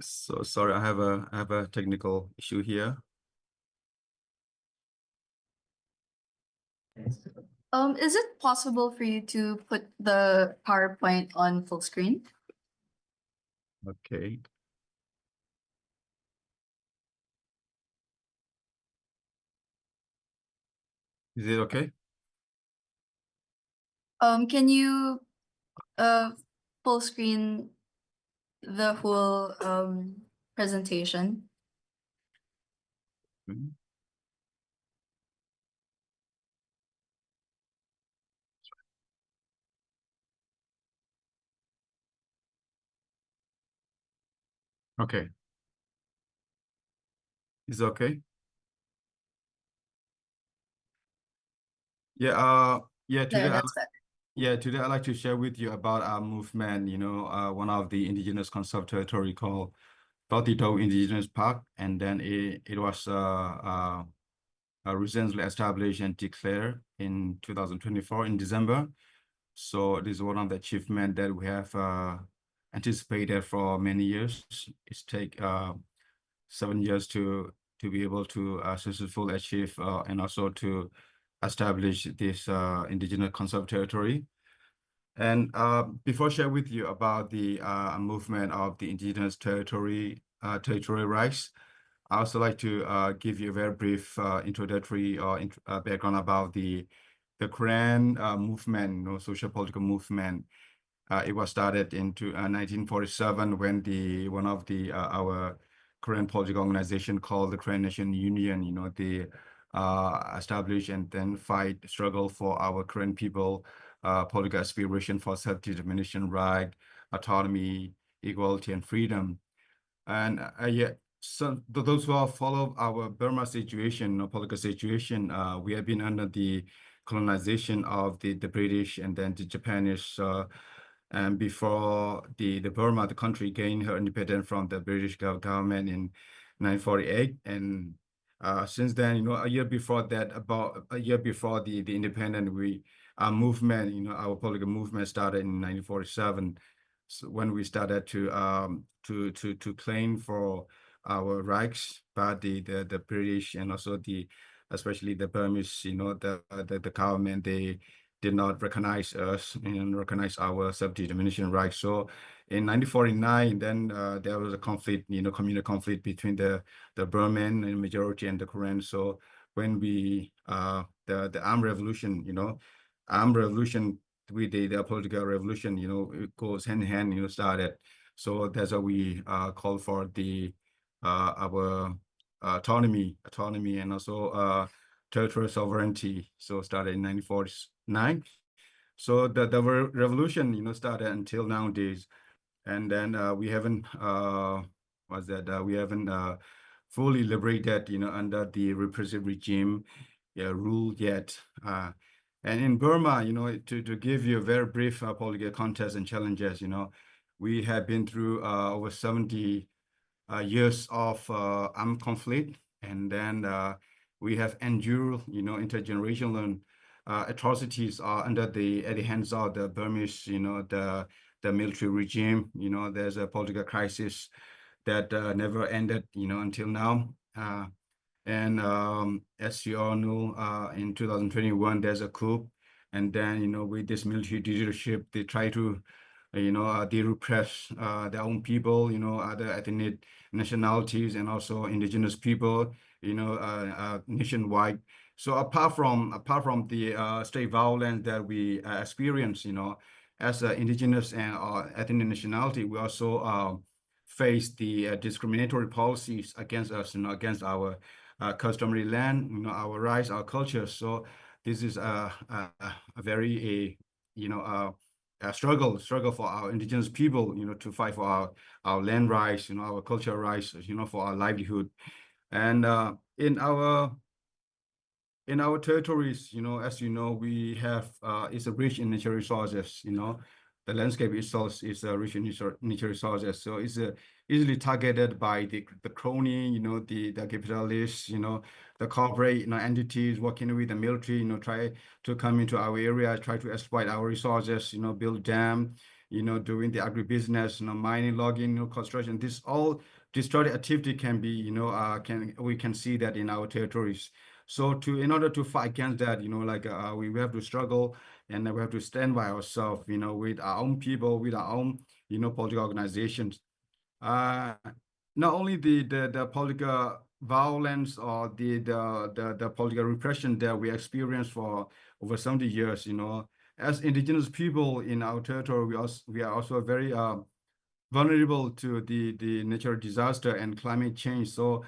So sorry, I have a technical issue here.
Is it possible for you to put the PowerPoint on full screen?
Okay. Is it okay?
Can you full screen the whole presentation?
Mhm. Okay. Is it okay? Yeah, today
There, that's better.
today I'd like to share with you about our movement, one of the indigenous conserved territory called Tautito Indigenous Park, and then it was recently established and declared in 2024 in December. So this is one of the achievements that we have anticipated for many years. It's take 7 years to be able to successfully achieve and also to establish this indigenous conserved territory. And before I share with you about the movement of the indigenous territory rights, I also like to give you a very brief introductory background about the Korean movement, social political movement. It was started in 1947 when one of our Korean political organization called the Korean Nation Union, they established and then struggle for our Korean people political aspiration for self-determination, right, autonomy, equality, and freedom. And so those who have followed our Burma situation, political situation, we have been under the colonization of the British and then the Japanese. And before the Burma, the country gained her independence from the British government in 1948, and since then, a year before that, about a year before the independence, our movement, our political movement started in 1947. So when we started to claim for our rights by the British and also especially the Burmese, the government, they did not recognize us and recognize our self-determination rights. So in 1949, then there was a conflict, communal conflict between the Burman and majority and the Korean. So when the armed revolution, armed revolution with the political revolution, it goes hand in hand, started. So that's how we call for our autonomy and also territorial sovereignty. So started in 1949. So the revolution, started until nowadays, and then we haven't we haven't fully liberated, under the repressive regime. rule yet. And in Burma, to give you a very brief political context and challenges, we have been through over 70 years of armed conflict, and then we have endured, intergenerational atrocities at the hands of the Burmese, the military regime. There's a political crisis that never ended, until now. And as you all know, in 2021, there's a coup. And then, with this military leadership, they try to, they repress their own people, other ethnic nationalities and also indigenous people, nationwide. So apart from the state violence that we experience, as indigenous and ethnic nationality, we also face the discriminatory policies against us, against our customary land, our rights, our culture. So this is a very a struggle for our indigenous people, to fight for our land rights, our cultural rights, for our livelihood. And in our territories, as you know, we have it's a rich in natural resources. The landscape itself is rich in natural resources, so it's easily targeted by the crony, the capitalists, the corporate, entities working with the military, try to come into our area, try to exploit our resources, build dam, doing the agribusiness, mining, logging, construction. This all destructive activity can be, we can see that in our territories. So in order to fight against that, we have to struggle, and we have to stand by ourselves, with our own people, with our own, political organizations. Not only the political violence or the political repression that we experienced for over 70 years, as indigenous people in our territory, we are also very vulnerable to the natural disaster and climate change. So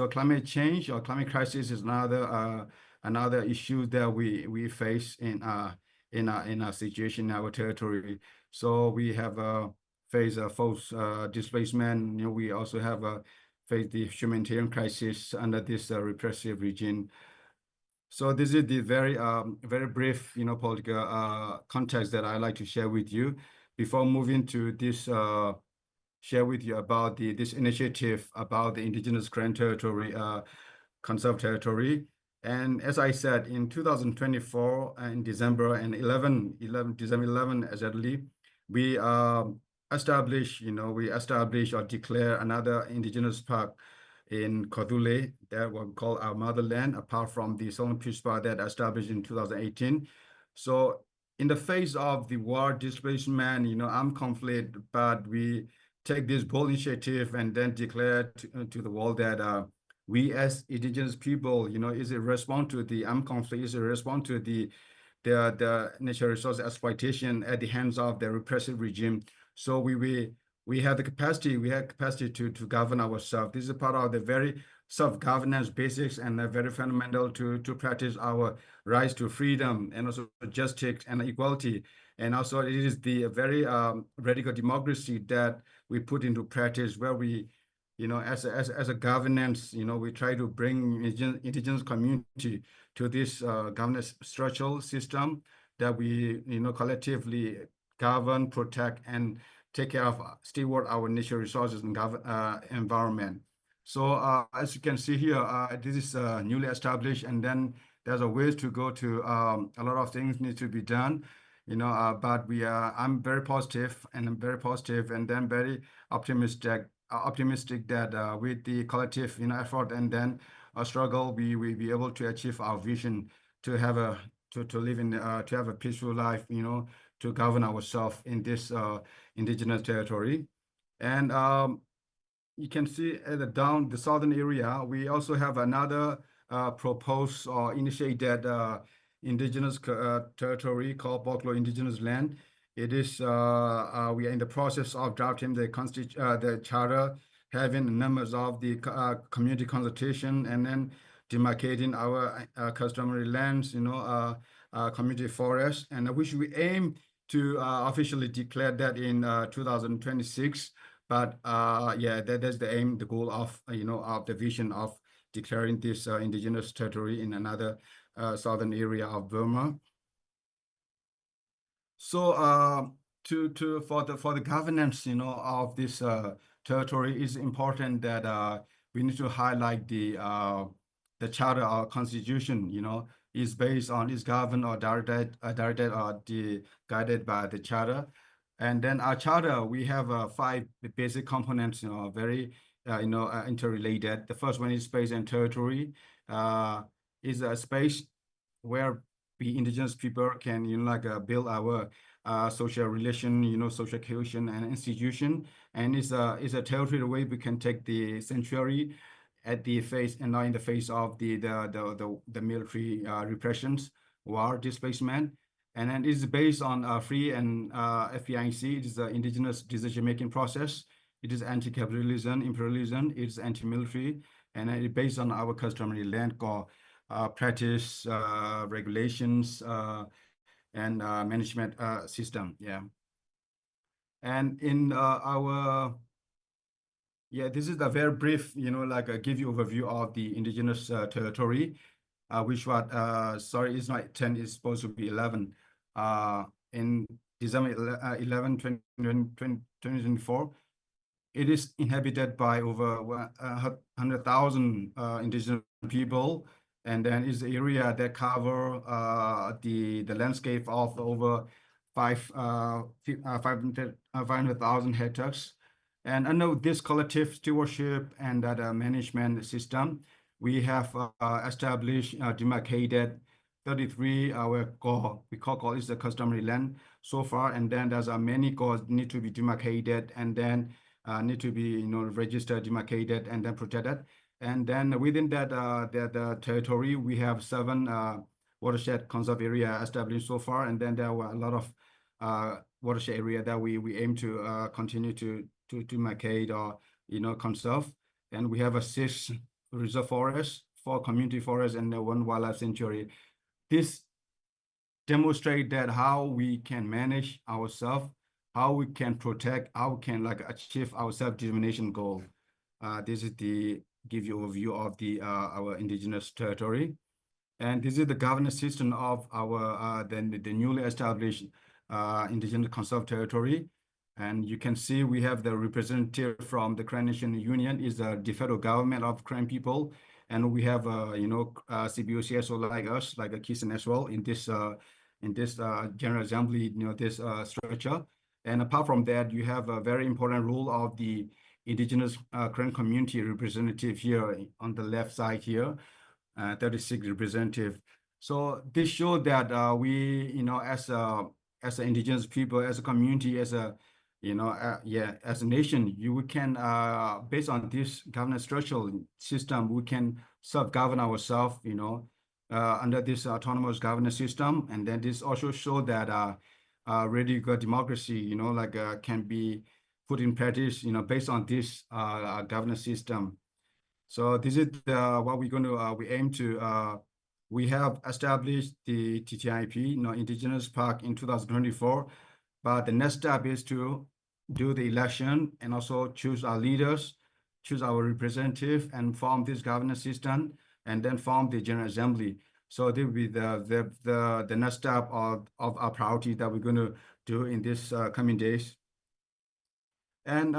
climate change or climate crisis is another issue that we face in our situation in our territory. So we have faced forced displacement. We also have faced the humanitarian crisis under this repressive regime. So this is the very brief, political context that I like to share with you before moving to this. Share with you about this initiative about the Indigenous Grand Territory, Conserved Territory. And as I said, in 2024, in December and December 11, exactly, we established or declare another Indigenous park in Kodule that we call our motherland, apart from the Solon Peace Park that established in 2018. So in the face of the war, displacement, armed conflict, but we take this bold initiative and then declare to the world that we as indigenous people, is a response to the armed conflict, is a response to the natural resource exploitation at the hands of the repressive regime. So we have the capacity, to govern ourselves. This is part of the very self-governance basics and very fundamental to practice our rights to freedom and also justice and equality. And also it is the very radical democracy that we put into practice, where we, as a governance, we try to bring indigenous community to this governance structural system that we, collectively govern, protect, and take care of, steward our natural resources and environment. So as you can see here, this is newly established, and then there's a ways to go to a lot of things need to be done. But I'm very positive, and then very optimistic that with the collective, effort and then a struggle, we will be able to achieve our vision to have to live in to have a peaceful life, to govern ourselves in this indigenous territory. And you can see at the southern area, we also have another proposed or initiated indigenous territory called Boklo Indigenous Land. It is we are in the process of drafting the charter, having numbers of the community consultation, and then demarcating our customary lands, community forests, and which we aim to officially declare that in 2026. But that's the aim, the goal of of the vision of declaring this indigenous territory in another southern area of Burma. So for the governance, of this territory, is important that we need to highlight the charter or constitution, is based on, is governed or directed guided by the charter. And then our charter, we have 5 basic components, very interrelated. The first one is space and territory. Is a space where we indigenous people can build our social relation, social cohesion and institution, and is a territory where we can take the sanctuary at the face and not in the face of the military repressions, war, displacement. And then it's based on free and FPIC. It is the indigenous decision-making process. It is anti-capitalism, imperialism. It is anti-military, and it is based on our customary land core practice, regulations, and management system. Yeah. And in this is a very brief, give you overview of the indigenous territory, which sorry, it's not 10, it's supposed to be 11. In December 11, 2024, it is inhabited by over 100,000 indigenous people, and then is the area that cover the landscape of over 500,000 hectares. And under this collective stewardship and management system, we have established demarcated 33 we call is the customary land so far, and then there's many cores need to be demarcated, and then need to be registered, demarcated, and then protected. And then within that territory, we have 7 watershed conserve area established so far, and then there were a lot of watershed area that we aim to continue to demarcate or conserve. And we have 6 reserve forests, 4 community forests, and 1 wildlife sanctuary. This demonstrate that how we can manage ourselves, how we can protect, how we can achieve our self-determination goal. This is the give you a view of the our indigenous territory, and this is the governance system of our the newly established indigenous conserved territory. And you can see we have the representative from the Karen Nation Union, is the federal government of Karen people, and we have CBO CSO like us, like a Kisen as well in this General Assembly, this structure. And apart from that, you have a very important role of the indigenous Karen community representative here on the left side here, 36 representative. So this shows that we, as an indigenous people, as a community, as a as a nation, we can based on this governance structural system, we can self-govern ourselves, under this autonomous governance system. And then this also show that radical democracy, can be put in practice, based on this governance system. So this is what we're going to we aim to. We have established the TTIP, Indigenous Park, in 2024. But the next step is to do the election and also choose our leaders, choose our representative, and form this governance system, and then form the General Assembly. So this will be the next step of our priority that we're going to do in this coming days. And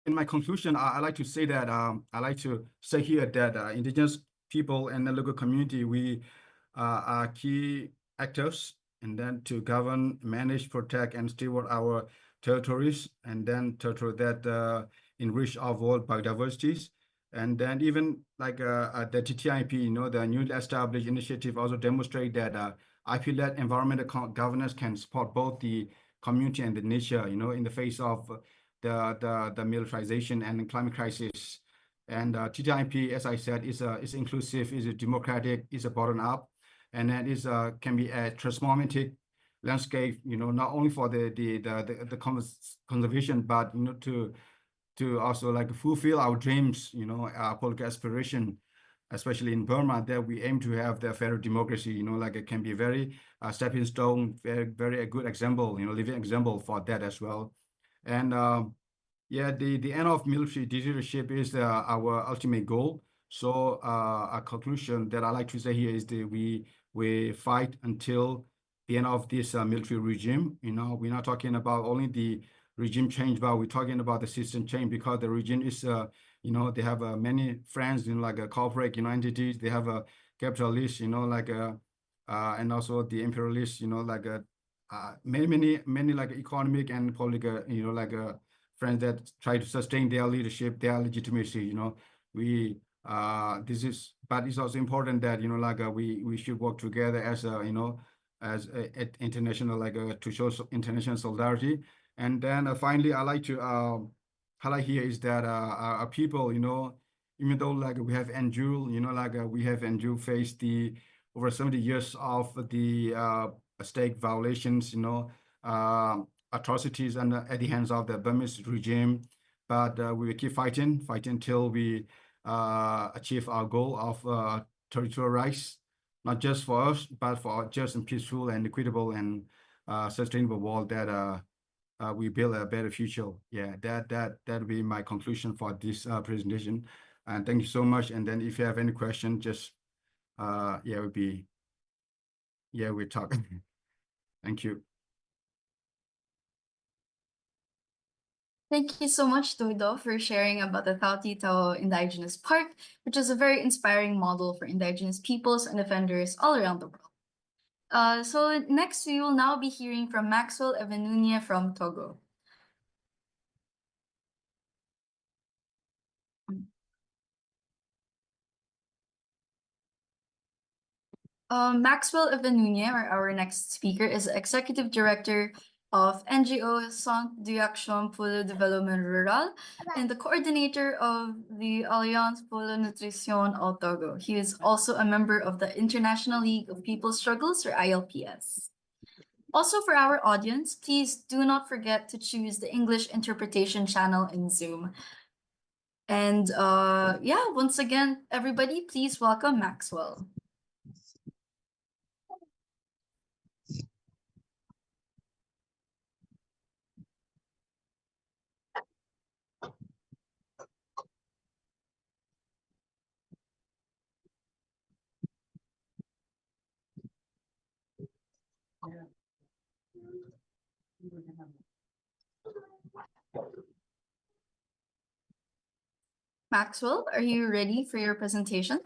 in my conclusion, I like to say that I like to say here that indigenous people and the local community, we are key actors, and then to govern, manage, protect, and steward our territories, and then territory that enrich our world biodiversities. And then even like the TTIP, the newly established initiative also demonstrate that IP-led environmental governance can support both the community and the nature, in the face of the militarization and climate crisis. And TTIP, as I said, is inclusive, is democratic, is a bottom up, and that is can be a transformative landscape, not only for the conservation, but to also fulfill our dreams, our political aspiration, especially in Burma, that we aim to have the federal democracy, it can be very stepping stone, very, very a good example, living example for that as well. And the end of military dictatorship is our ultimate goal. So a conclusion that I like to say here is that we fight until the end of this military regime. You know, we're not talking about only the regime change, but we're talking about the system change, because the regime is, you know, they have many friends in like a corporate, you know, entities. They have a capitalist, you know, like and also the imperialist, you know, like many like economic and political, you know, like friends that try to sustain their leadership, their legitimacy. You know, we this is, but it's also important that, you know, like we should work together as a, you know, as a international, like to show international solidarity. And then finally, I like to highlight here is that our people, you know, even though like we have endured, you know, like we have endured, faced the over 70 years of the state violations, you know, atrocities and at the hands of the Burmese regime. But we will keep fighting till we achieve our goal of territorial rights, not just for us, but for just and peaceful and equitable and sustainable world that we build a better future. Yeah, that'll be my conclusion for this presentation. And thank you so much. And then if you have any question, just we talk. Thank you.
Thank you so much, Doido, for sharing about the Tautito Indigenous Park, which is a very inspiring model for Indigenous peoples and defenders all around the world. So next, we will now be hearing from Maxwell Evenunia from Togo. Maxwell Evenunia, or our next speaker, is Executive Director of NGO Centre d'Action pour le Développement Rural and the coordinator of the Alliance pour la Nutrition au Togo. He is also a member of the International League of People's Struggles, or ILPS. Also, for our audience, please do not forget to choose the English interpretation channel in Zoom. And yeah, once again, everybody, please welcome Maxwell. Maxwell, are you ready for your presentation?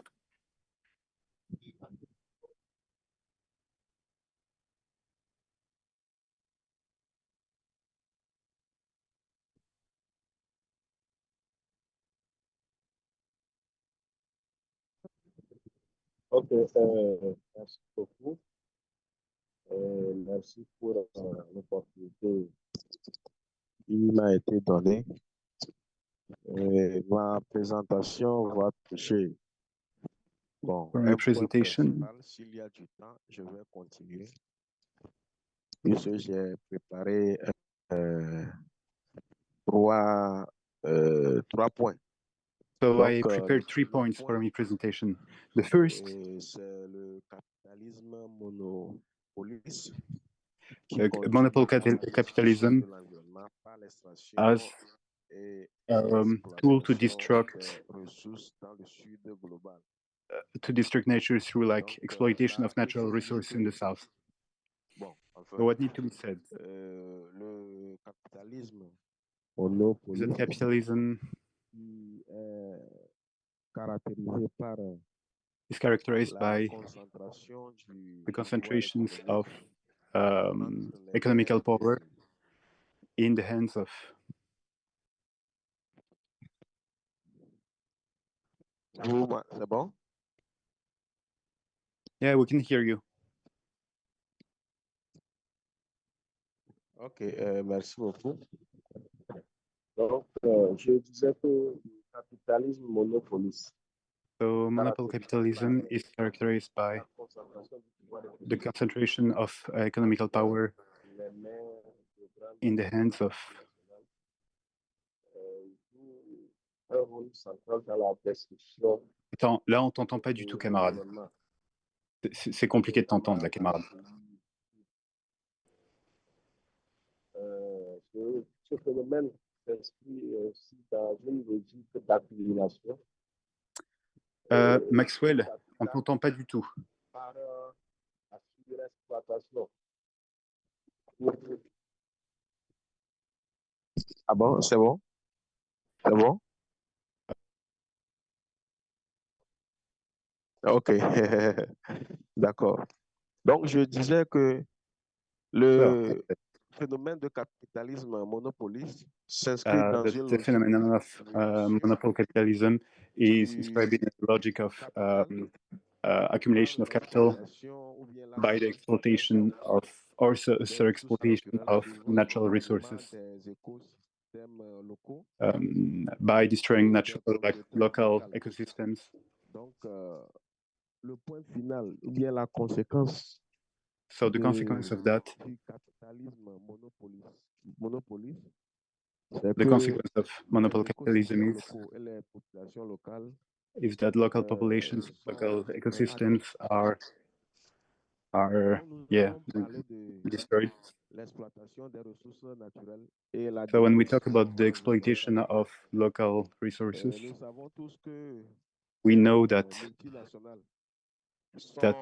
Ok, merci beaucoup. Merci pour l'opportunité qui m'a été donnée. Ma présentation va toucher, bon,
For
un
my
point
presentation,
principal. S'il y a du temps, je vais continuer, puisque j'ai préparé trois, trois points.
so I
Donc, le
prepared 3
premier
points for
point,
my presentation. The first,
c'est le capitalisme monopoliste qui
monopoly
contribue à la destruction
capitalism
de l'environnement par l'extraction
as
et
tool to
l'exploitation
destruct
des ressources dans le sud global.
nature through like
Donc,
exploitation
là,
of
il
natural
faut dire
resources in
que,
the south.
bon, enfin,
So what needs to be said
le capitalisme
is
monopoliste
that capitalism
qui est caractérisé par
is characterized
la
by
concentration du
the
pouvoir
concentrations
économique
of
entre les
economical
mains
power
des
in the hands of.
C'est bon?
Yeah, we can hear you.
Ok, merci beaucoup. Donc, je disais que le capitalisme monopoliste,
So monopoly capitalism is characterized by
la concentration du pouvoir
the
économique
concentration of economical power
les mains de grandes
in the hands of.
joue un rôle central dans la destruction
Attends, là on t'entend pas du
de
tout, camarade.
l'environnement.
C'est compliqué de t'entendre, la camarade.
Ce phénomène s'inscrit aussi dans une logique d'accumulation
Maxwell, on t'entend pas du tout.
par la surexploitation. Ah bon, c'est bon? C'est bon? Ok, d'accord. Donc, je disais que le phénomène de capitalisme monopoliste s'inscrit dans
That
une
the
logique
phenomenon of monopoly capitalism is inscribed in a logic of accumulation of capital by the exploitation of or exploitation of natural resources, by destroying natural local ecosystems.
Donc, le point final, ou bien la conséquence
So the consequence of that,
du capitalisme monopoliste, c'est
the
que
consequence of monopoly
les
capitalism
écosystèmes
is
locaux et les populations locales
that local populations, local ecosystems are
nous
yeah
allons parler de
destroyed.
l'exploitation des ressources naturelles et la
So when we talk
dégradation
about the exploitation
environnementale.
of local resources,
Nous savons tous que
we know
les
that
multinationales
that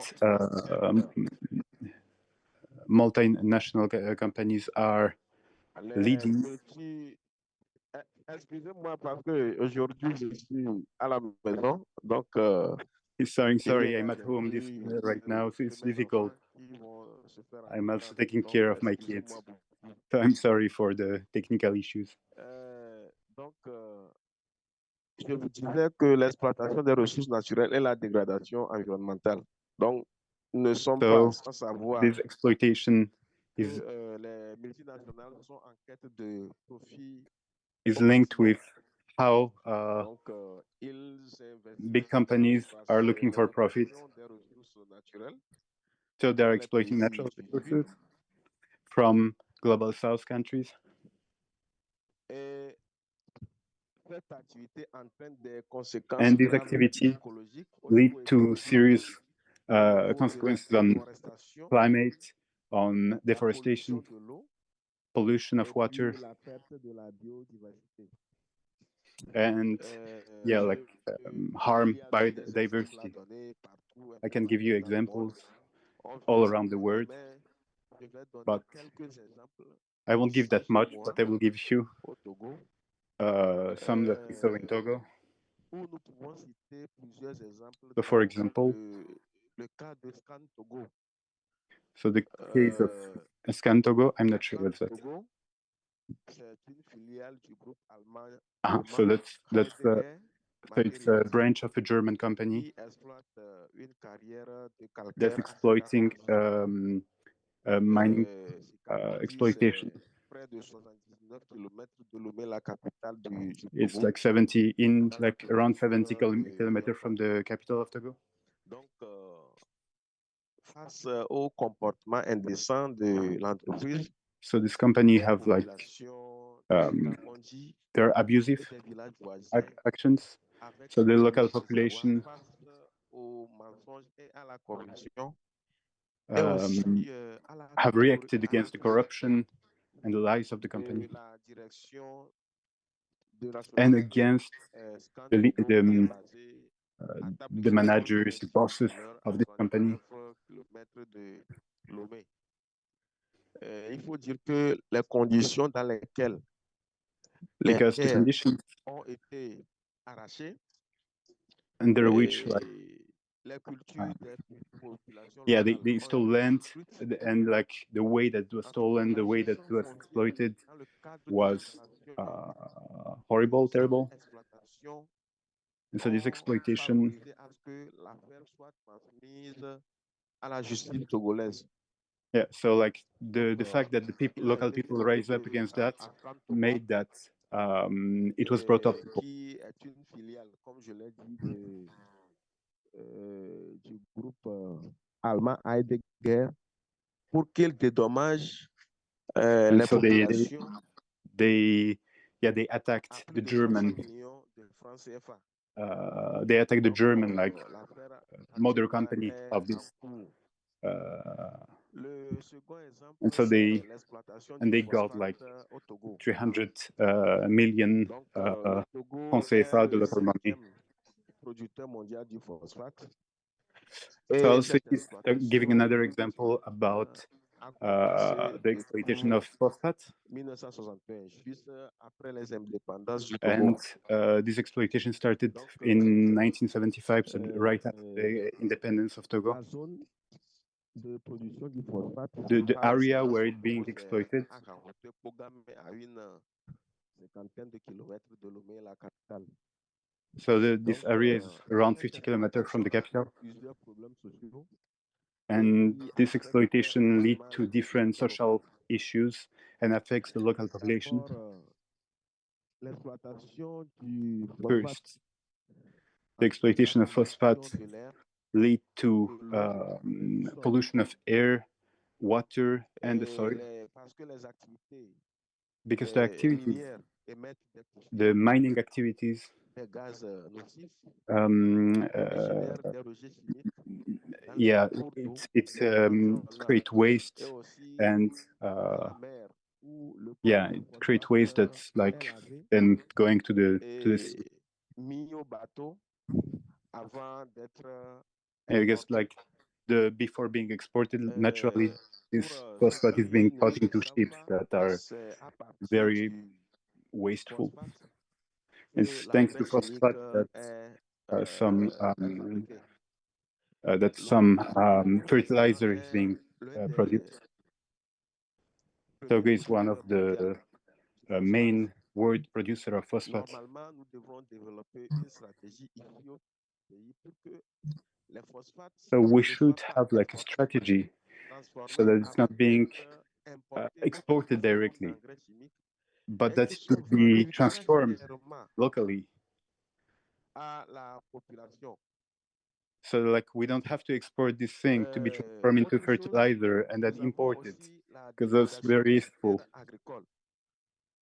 multinational companies are
les
leading.
Excusez-moi parce que aujourd'hui je suis à la maison, donc
Sorry, I'm at home right now, so it's difficult. I'm also taking care of my kids, so I'm sorry for the technical issues.
Donc, je vous disais que l'exploitation des ressources naturelles et la dégradation environnementale, donc, ne sont pas sans savoir
this exploitation
que les multinationales sont en quête de profit
is linked with how
donc, ils
big companies are looking for profit.
des ressources naturelles
So they're exploiting natural resources from global south countries.
et cette activité entraîne des conséquences
And this
graves
activity
écologiques au
lead
niveau
to
écologique,
serious
au niveau de
consequences
la
on
déforestation,
climate, on
la
deforestation,
pollution de l'eau
pollution
et
of water,
puis la perte de la biodiversité.
and yeah, like harm
Il y a des exemples à
biodiversity.
donner partout, un
I
peu
can give you
partout dans le monde.
examples
On
all
fait
around the
citer,
world,
mais je vais donner
but
quelques exemples
I won't give that
ici chez
much,
moi,
but I will give you
au Togo,
some that we saw in Togo.
où nous pouvons citer plusieurs exemples.
So, for
dont
example,
le cas de Scan Togo.
so the case of Scan Togo, I'm not sure what's that.
Togo, c'est une filiale du groupe allemand.
So that's
Heidegger
so it's a branch of a German company
qui exploite une carrière de calcaire
that's exploiting mining exploitation.
près de 79 km de Lomé, la capitale du
It's
Togo.
like 70 in like around 70 kilometers from the capital of Togo.
Donc, face au comportement indécent de l'entreprise,
So this company have like they're abusive actions. So the local population have reacted against the corruption and the lies of the company and against the managers, the bosses of the company.
Il faut dire que les conditions dans lesquelles les
because the
terres
conditions
ont été arrachées
under which like
les cultures des populations
yeah
locales
they
ont
stole
été
land
détruites.
and like the way that was stolen, the way that was exploited
Dans le cadre de
was horrible, terrible.
l'exploitation,
And so this
ont
exploitation
favorisé à ce que l'affaire soit transmise à la justice togolaise.
yeah, so like the fact that the people local people rise up against that made that it was brought up
qui est une filiale, comme je l'ai dit, du groupe allemand Heidegger pour qu'il dédommage
and
les
so
populations
they attacked
à
the
plus de 60
German
millions de francs CFA.
they attacked the German like
L'affaire
mother company
est
of this
en cours. Le second exemple,
and so
c'est l'exploitation
they
du
got
phosphate
like
au Togo.
300 million
Donc, le Togo
francs
est
CFA de
le
local money.
5e producteur mondial du phosphate.
So also he's giving another example about
a commencé
the exploitation of phosphate.
1961, juste après les indépendances du
And
Togo.
this exploitation started in 1975, so right after the independence of Togo.
La zone de production du phosphate,
The area where it's being exploited,
à Rangote, programmé à une cinquantaine de kilomètres de Lomé, la capitale.
so this area is around 50 kilometers from the capital.
Plusieurs problèmes sociaux.
And this exploitation leads to different social issues and affects the local population.
L'exploitation du
First, the exploitation of phosphate lead to pollution of air, water, and the soil. Because the activities, the mining activities, yeah, it's create waste, and yeah, it create waste that's like then going to the sea. I guess like the before being exported naturally, this phosphate is being put into ships that are very wasteful. It's thanks to phosphate that some fertilizer is being produced. Togo is one of the main world producer of phosphate. So we should have like a strategy so that it's not being exported directly, but that it could be transformed locally. So like we don't have to export this thing to be transformed into fertilizer and then import it, because that's very useful.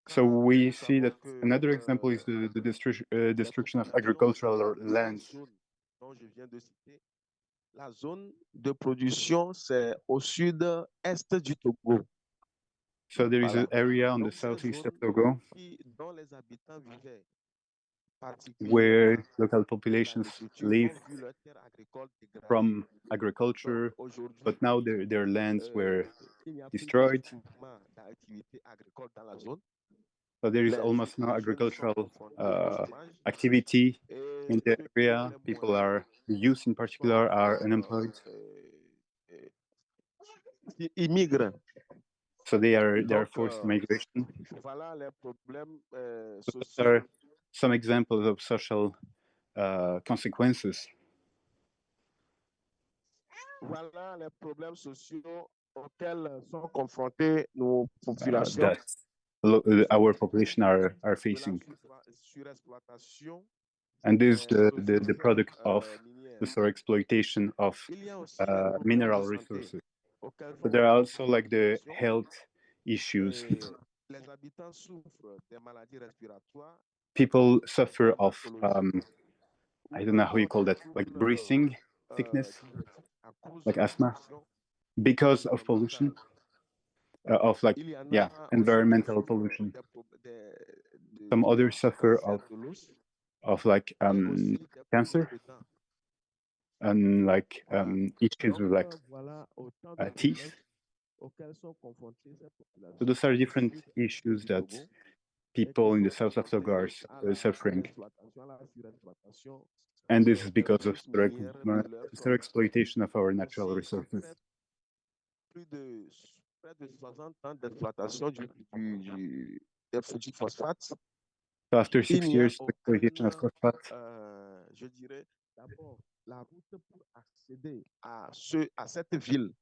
So we see that another example is the destruction of agricultural lands.
La zone de production, c'est au sud-est du Togo.
So there is an area on the southeast of Togo where local populations live from agriculture, but now their lands were destroyed. So there is almost no agricultural activity in the area. People are, the youth in particular, are unemployed. So they are forced migration. So those are some examples of social consequences.
Voilà les problèmes sociaux auxquels sont confrontés nos populations.
That our population are facing. And this is the product of the exploitation of mineral resources. But there are also like the health issues. People suffer of I don't know how you call that, like breathing sickness, like asthma, because of pollution, of like environmental pollution. Some others suffer of like cancer and like issues with like teeth. So those are different issues that people in the south of Togo are suffering. And this is because of the exploitation of our natural resources.
Près de 60 ans d'exploitation du phosphate.
So after 6 years of exploitation of phosphate,
je dirais d'abord la route pour accéder à cette ville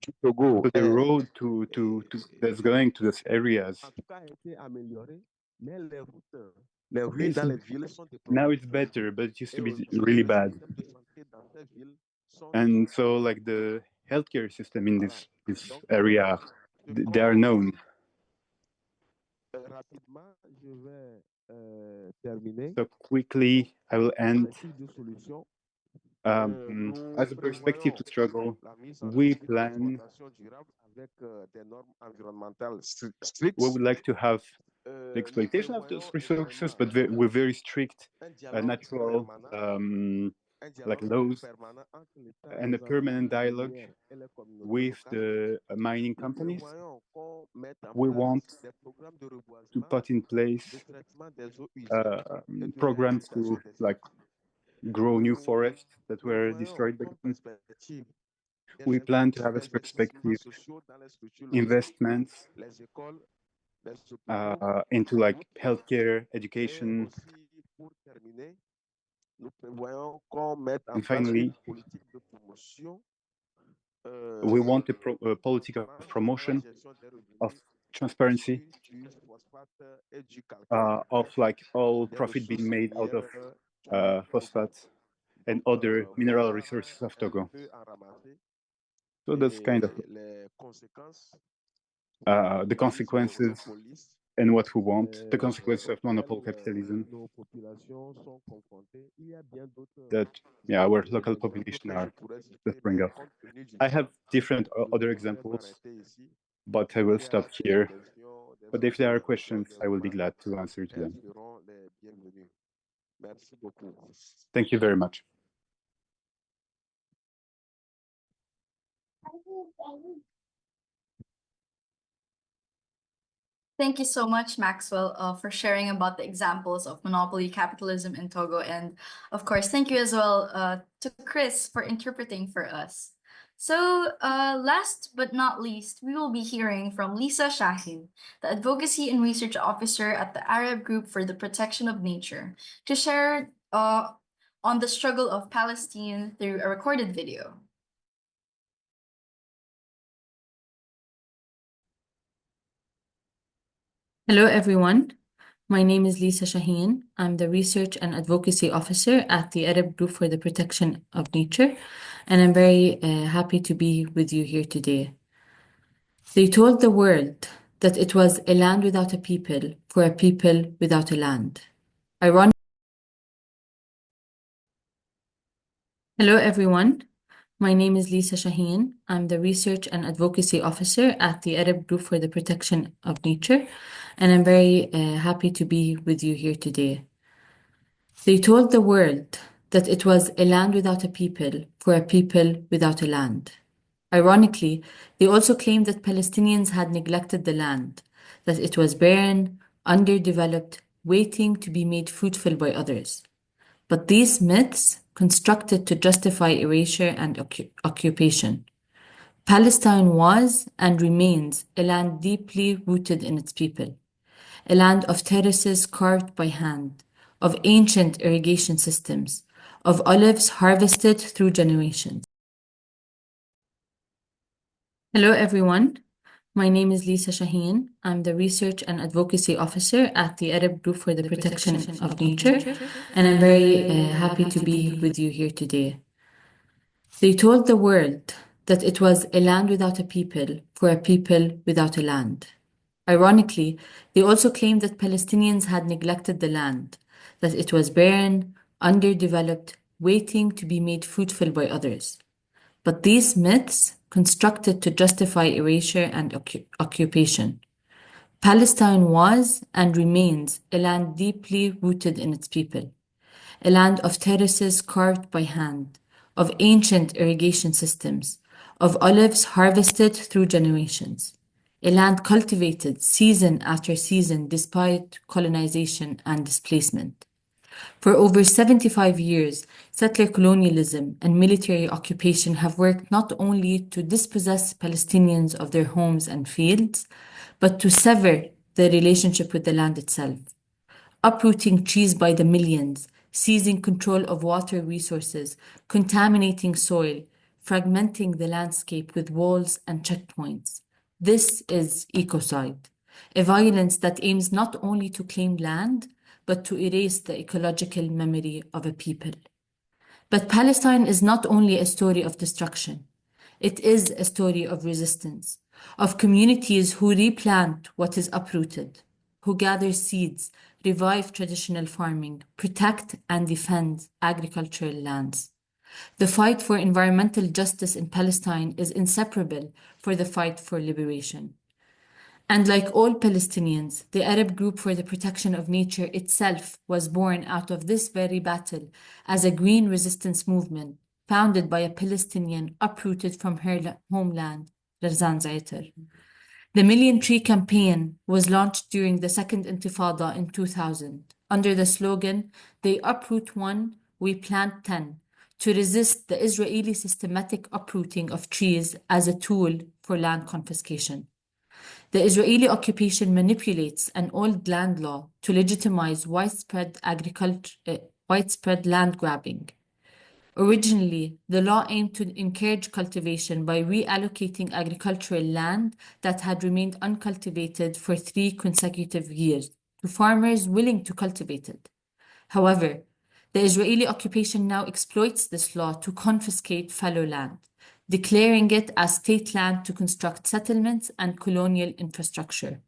du Togo.
so the road to that's going to those areas.
En tout cas, a été améliorée, mais les rues dans les villes sont
now it's better, but it used to be really bad. And so like the healthcare system in this area, they are known. So quickly, I will end. As a perspective to struggle, we plan, we would like to have the exploitation of those resources, but with very strict natural like laws and a permanent dialogue with the mining companies. We want to put in place programs to like grow new forests that were destroyed by them. We plan to have as perspective investments into like healthcare, education, and finally, we want a politic of promotion, of transparency, of like all profit being made out of phosphates and other mineral resources of Togo. So that's kind of the consequences and what we want, the consequences of monopoly capitalism that our local population are suffering of. I have different other examples, but I will stop here. But if there are questions, I will be glad to answer to them. Thank you very much.
Thank you so much, Maxwell, for sharing about the examples of monopoly capitalism in Togo. And of course, thank you as well to Chris for interpreting for us. So last but not least, we will be hearing from Lisa Shahin, the Advocacy and Research Officer at the Arab Group for the Protection of Nature, to share on the struggle of Palestine through a recorded video.
Hello, everyone. My name is Lisa Shaheen. I'm the Research and Advocacy Officer at the Arab Group for the Protection of Nature, and I'm very happy to be with you here today. They told the world that it was a land without a people for a people without a land. Hello, everyone. My name is Lisa Shaheen. I'm the Research and Advocacy Officer at the Arab Group for the Protection of Nature, and I'm very happy to be with you here today. They told the world that it was a land without a people for a people without a land. Ironically, they also claimed that Palestinians had neglected the land, that it was barren, underdeveloped, waiting to be made fruitful by others. But these myths constructed to justify erasure and occupation. Palestine was and remains a land deeply rooted in its people, a land of terraces carved by hand, of ancient irrigation systems, of olives harvested through generations. Hello, everyone. My name is Lisa Shaheen. I'm the Research and Advocacy Officer at the Arab Group for the Protection of Nature, and I'm very happy to be with you here today. They told the world that it was a land without a people for a people without a land. Ironically, they also claimed that Palestinians had neglected the land, that it was barren, underdeveloped, waiting to be made fruitful by others. But these myths constructed to justify erasure and occupation. Palestine was and remains a land deeply rooted in its people, a land of terraces carved by hand, of ancient irrigation systems, of olives harvested through generations, a land cultivated season after season despite colonization and displacement. For over 75 years, settler colonialism and military occupation have worked not only to dispossess Palestinians of their homes and fields, but to sever their relationship with the land itself, uprooting trees by the millions, seizing control of water resources, contaminating soil, fragmenting the landscape with walls and checkpoints. This is ecocide, a violence that aims not only to claim land, but to erase the ecological memory of a people. But Palestine is not only a story of destruction. It is a story of resistance, of communities who replant what is uprooted, who gather seeds, revive traditional farming, protect and defend agricultural lands. The fight for environmental justice in Palestine is inseparable for the fight for liberation. And like all Palestinians, the Arab Group for the Protection of Nature itself was born out of this very battle as a green resistance movement founded by a Palestinian uprooted from her homeland, Razan Zaitar. The Million Tree Campaign was launched during the Second Intifada in 2000 under the slogan, "They uproot one, we plant 10," to resist the Israeli systematic uprooting of trees as a tool for land confiscation. The Israeli occupation manipulates an old land law to legitimize widespread land grabbing. Originally, the law aimed to encourage cultivation by reallocating agricultural land that had remained uncultivated for 3 consecutive years to farmers willing to cultivate it. However, the Israeli occupation now exploits this law to confiscate fallow land, declaring it as state land to construct settlements and colonial infrastructure.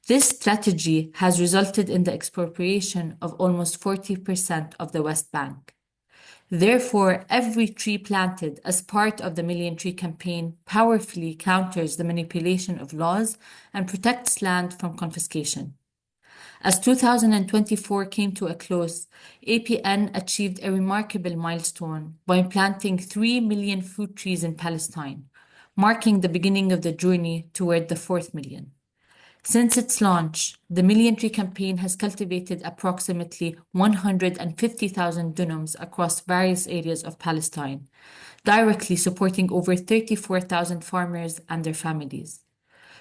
This strategy has resulted in the expropriation of almost 40% of the West Bank. Therefore, every tree planted as part of the Million Tree Campaign powerfully counters the manipulation of laws and protects land from confiscation. As 2024 came to a close, APN achieved a remarkable milestone by planting 3 million fruit trees in Palestine, marking the beginning of the journey toward the 4th million. Since its launch, the Million Tree Campaign has cultivated approximately 150,000 dunums across various areas of Palestine, directly supporting over 34,000 farmers and their families.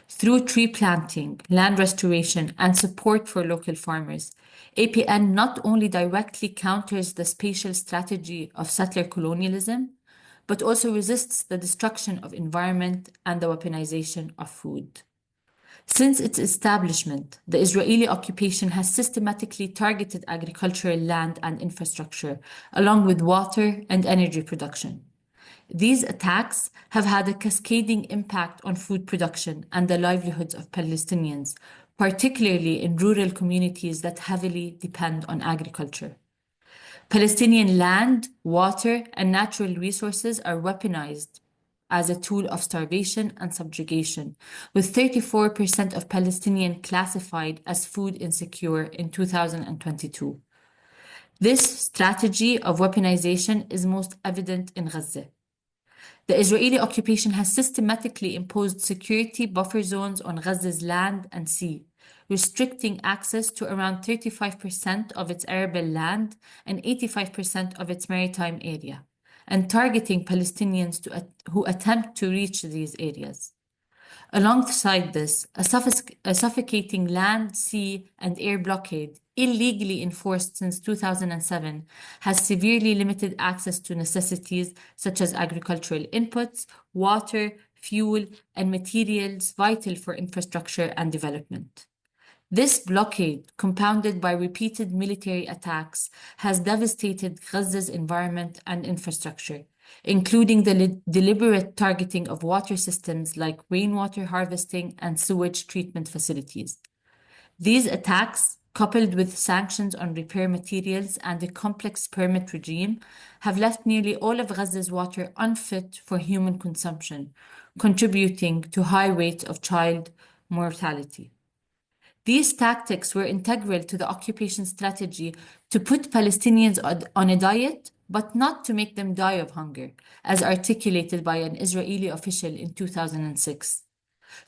Through tree planting, land restoration, and support for local farmers, APN not only directly counters the spatial strategy of settler colonialism, but also resists the destruction of environment and the weaponization of food. Since its establishment, the Israeli occupation has systematically targeted agricultural land and infrastructure, along with water and energy production. These attacks have had a cascading impact on food production and the livelihoods of Palestinians, particularly in rural communities that heavily depend on agriculture. Palestinian land, water, and natural resources are weaponized as a tool of starvation and subjugation, with 34% of Palestinians classified as food insecure in 2022. This strategy of weaponization is most evident in Gaza. The Israeli occupation has systematically imposed security buffer zones on Gaza's land and sea, restricting access to around 35% of its arable land and 85% of its maritime area, and targeting Palestinians who attempt to reach these areas. Alongside this, a suffocating land, sea, and air blockade, illegally enforced since 2007, has severely limited access to necessities such as agricultural inputs, water, fuel, and materials vital for infrastructure and development. This blockade, compounded by repeated military attacks, has devastated Gaza's environment and infrastructure, including the deliberate targeting of water systems like rainwater harvesting and sewage treatment facilities. These attacks, coupled with sanctions on repair materials and a complex permit regime, have left nearly all of Gaza's water unfit for human consumption, contributing to high rates of child mortality. These tactics were integral to the occupation strategy to put Palestinians on a diet, but not to make them die of hunger, as articulated by an Israeli official in 2006.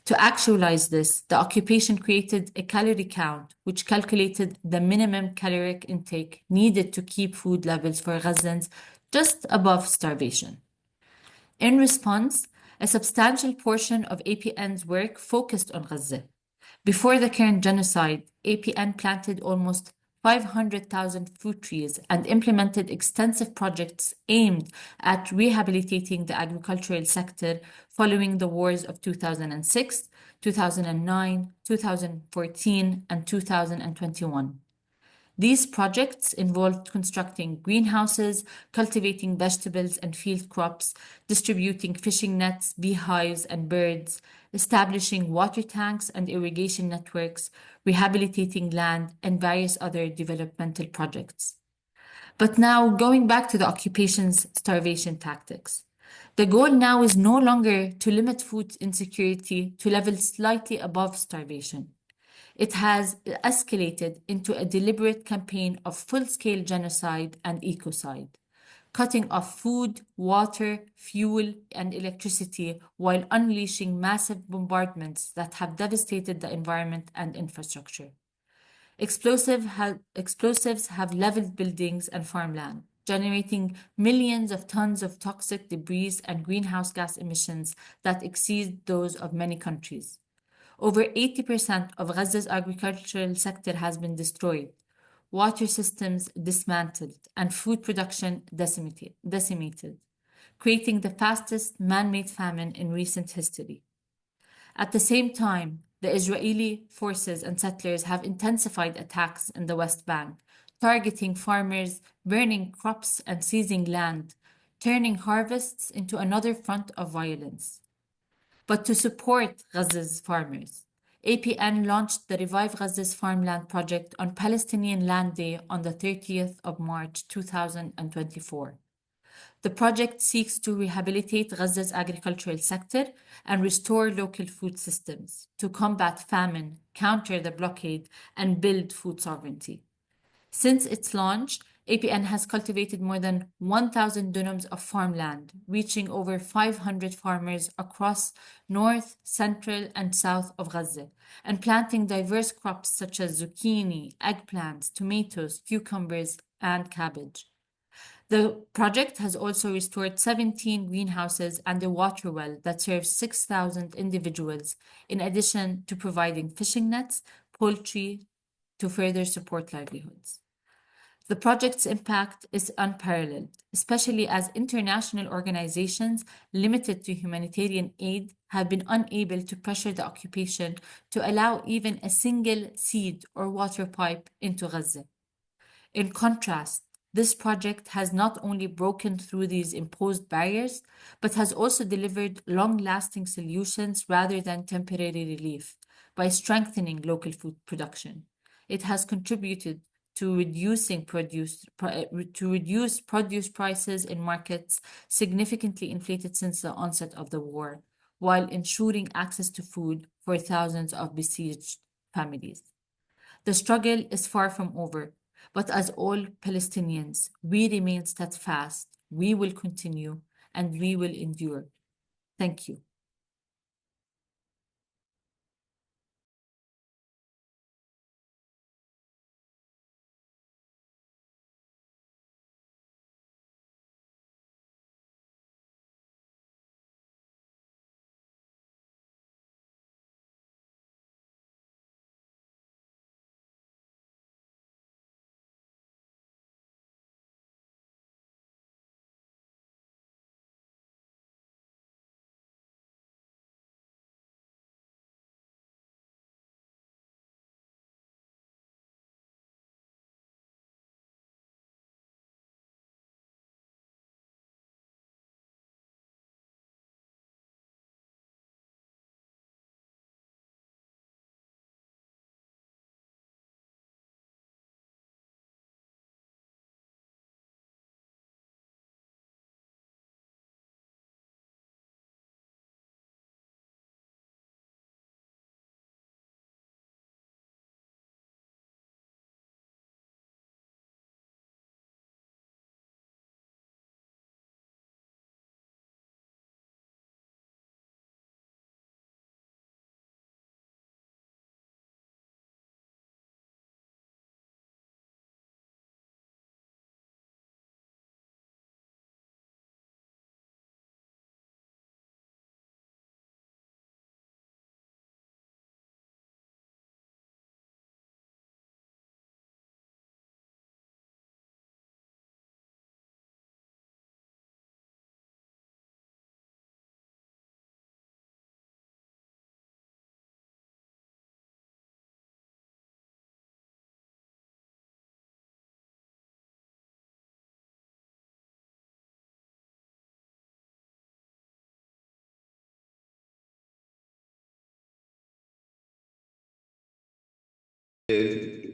To actualize this, the occupation created a calorie count, which calculated the minimum caloric intake needed to keep food levels for Gazans just above starvation. In response, a substantial portion of APN's work focused on Gaza. Before the current genocide, APN planted almost 500,000 fruit trees and implemented extensive projects aimed at rehabilitating the agricultural sector following the wars of 2006, 2009, 2014, and 2021. These projects involved constructing greenhouses, cultivating vegetables and field crops, distributing fishing nets, beehives, and birds, establishing water tanks and irrigation networks, rehabilitating land, and various other developmental projects. But now, going back to the occupation's starvation tactics. The goal now is no longer to limit food insecurity to levels slightly above starvation. It has escalated into a deliberate campaign of full-scale genocide and ecocide, cutting off food, water, fuel, and electricity while unleashing massive bombardments that have devastated the environment and infrastructure. Explosives have leveled buildings and farmland, generating millions of tons of toxic debris and greenhouse gas emissions that exceed those of many countries. Over 80% of Gaza's agricultural sector has been destroyed, water systems dismantled, and food production decimated, creating the fastest man-made famine in recent history. At the same time, the Israeli forces and settlers have intensified attacks in the West Bank, targeting farmers, burning crops, and seizing land, turning harvests into another front of violence. But to support Gaza's farmers, APN launched the Revive Gaza's Farmland project on Palestinian Land Day on the 30th of March 2024. The project seeks to rehabilitate Gaza's agricultural sector and restore local food systems to combat famine, counter the blockade, and build food sovereignty. Since its launch, APN has cultivated more than 1,000 dunums of farmland, reaching over 500 farmers across north, central, and south of Gaza, and planting diverse crops such as zucchini, eggplants, tomatoes, cucumbers, and cabbage. The project has also restored 17 greenhouses and a water well that serves 6,000 individuals, in addition to providing fishing nets, poultry, to further support livelihoods. The project's impact is unparalleled, especially as international organizations limited to humanitarian aid have been unable to pressure the occupation to allow even a single seed or water pipe into Gaza. In contrast, this project has not only broken through these imposed barriers, but has also delivered long-lasting solutions rather than temporary relief by strengthening local food production. It has contributed to reduce produce prices in markets significantly inflated since the onset of the war, while ensuring access to food for thousands of besieged families. The struggle is far from over, but as all Palestinians, we remain steadfast, we will continue, and we will endure. Thank you.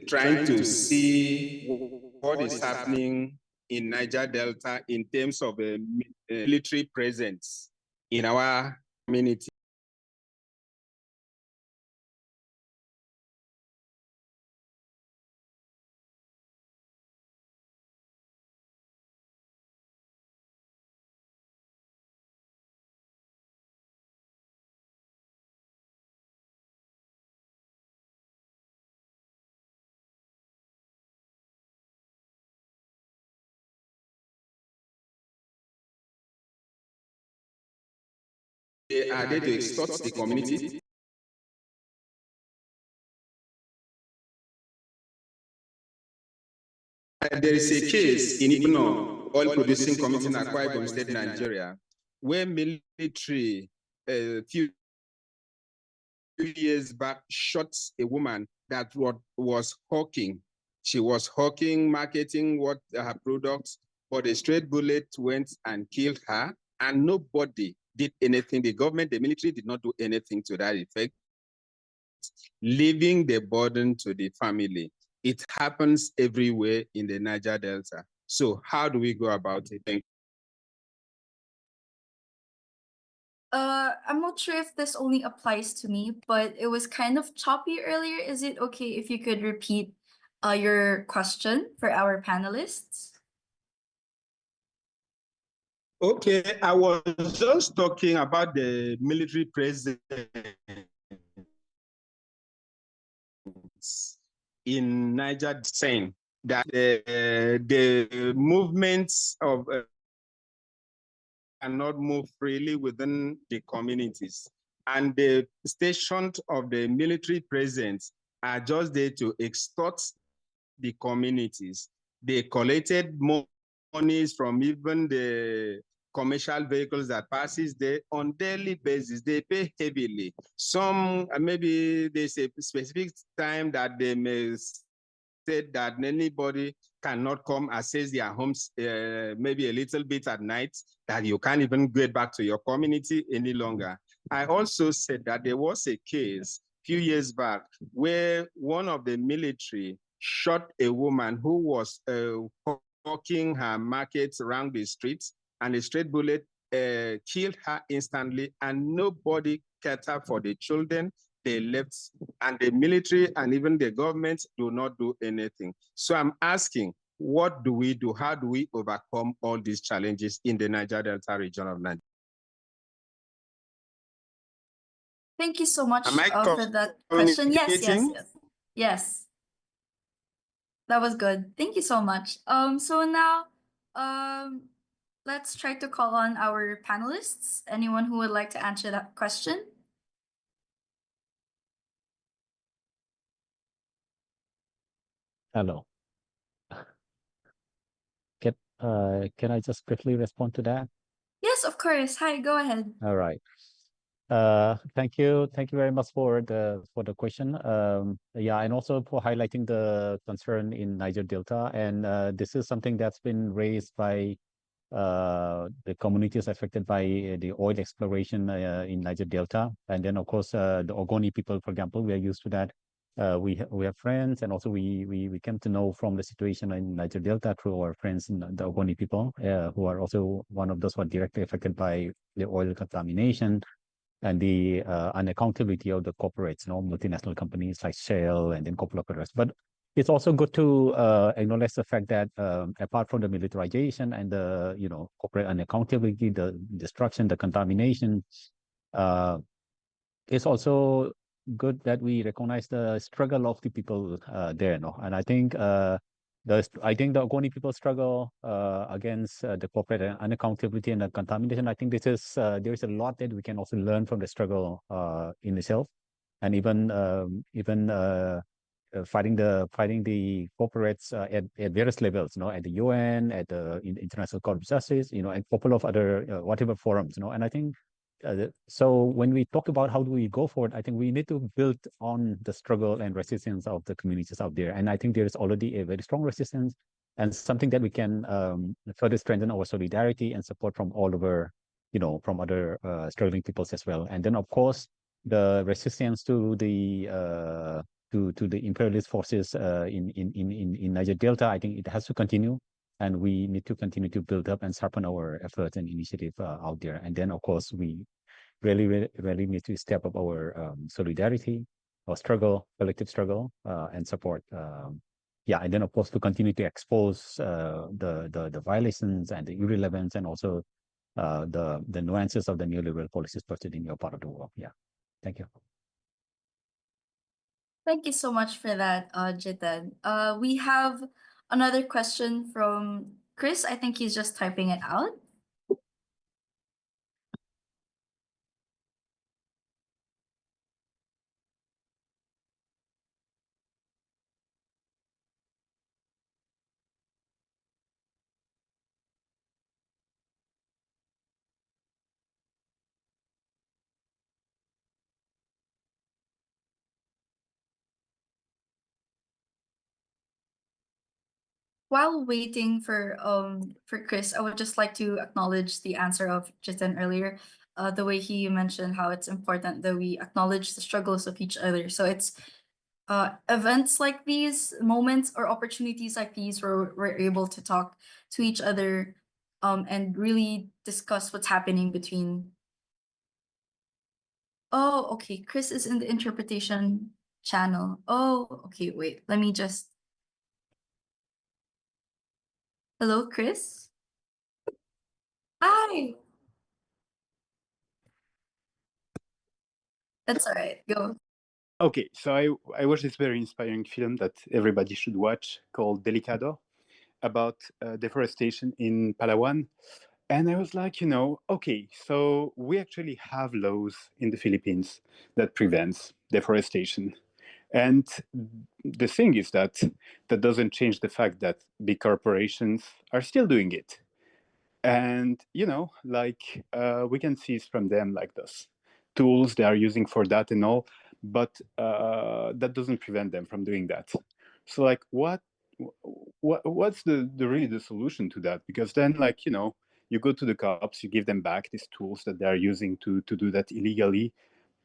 Trying to see what is happening in Niger Delta in terms of a military presence in our community. Are they to extort the community? There is a case in Ibno, oil producing community in Akwa Ibom State, Nigeria, where military few years back shot a woman that was hawking. She was hawking, marketing what her products, but a straight bullet went and killed her, and nobody did anything. The government, the military did not do anything to that effect, leaving the burden to the family. It happens everywhere in the Niger Delta. So how do we go about it? Thank you.
I'm not sure if this only applies to me, but it was kind of choppy earlier. Is it okay if you could repeat your question for our panelists?
Okay, I was just talking about the military presence in Niger, saying that the movements of cannot move freely within the communities. And the stations of the military presence are just there to extort the communities. They collected monies from even the commercial vehicles that passes there on daily basis. They pay heavily. Some, maybe there's a specific time that they may say that anybody cannot come access their homes maybe a little bit at night, that you can't even get back to your community any longer. I also said that there was a case a few years back where one of the military shot a woman who was walking her markets around the streets, and a straight bullet killed her instantly, and nobody catered for the children. They left, and the military and even the government do not do anything. So I'm asking, what do we do? How do we overcome all these challenges in the Niger Delta region of Nigeria?
Thank you so much
Am I
for that question. Yes, yes,
communicating?
yes. Yes. That was good. Thank you so much. So now, let's try to call on our panelists. Anyone who would like to answer that question?
Hello. Can I just quickly respond to that?
Yes, of course. Hi, go ahead.
All right. Thank you very much for the question. Yeah, and also for highlighting the concern in Niger Delta. And this is something that's been raised by the communities affected by the oil exploration in Niger Delta. And then, of course, the Ogoni people, for example, we are used to that. We have friends, and also we came to know from the situation in Niger Delta through our friends in the Ogoni people, who are also one of those who are directly affected by the oil contamination and the unaccountability of the corporates, multinational companies like Shell and then couple of others. But it's also good to acknowledge the fact that apart from the militarization and the corporate unaccountability, the destruction, the contamination, it's also good that we recognize the struggle of the people there. And I think the Ogoni people struggle against the corporate unaccountability and the contamination. I think this is there is a lot that we can also learn from the struggle in itself, and even fighting the corporates at various levels, at the UN, at the International Court of Justice, and a couple of other whatever forums, and I think. So when we talk about how do we go forward, I think we need to build on the struggle and resistance of the communities out there. And I think there is already a very strong resistance and something that we can further strengthen our solidarity and support from all over, from other struggling peoples as well. And then, of course, the resistance to the imperialist forces in Niger Delta, I think it has to continue. and we need to continue to build up and sharpen our efforts and initiative out there. And then, of course, we really need to step up our solidarity, our struggle, collective struggle, and support. Yeah, and then of course to continue to expose the violations and the irrelevance, and also the nuances of the neoliberal policies pursued in your part of the world. Yeah, thank you.
Thank you so much for that, Jitan. We have another question from Chris. I think he's just typing it out. While waiting for Chris, I would just like to acknowledge the answer of Jitan earlier. The way he mentioned how it's important that we acknowledge the struggles of each other. So it's events like these, moments or opportunities like these, where we're able to talk to each other and really discuss what's happening between. Oh, okay. Chris is in the interpretation channel. Oh, okay. Wait, let me just. Hello, Chris. Hi. That's all right. Go.
Okay, so I watched this very inspiring film that everybody should watch called Delicado, about deforestation in Palawan. And I was like, okay, so we actually have laws in the Philippines that prevents deforestation. And the thing is that doesn't change the fact that big corporations are still doing it. And, we can see from them like this tools they are using for that and all, but that doesn't prevent them from doing that. So like what's the really the solution to that? Because then you go to the cops, you give them back these tools that they're using to do that illegally,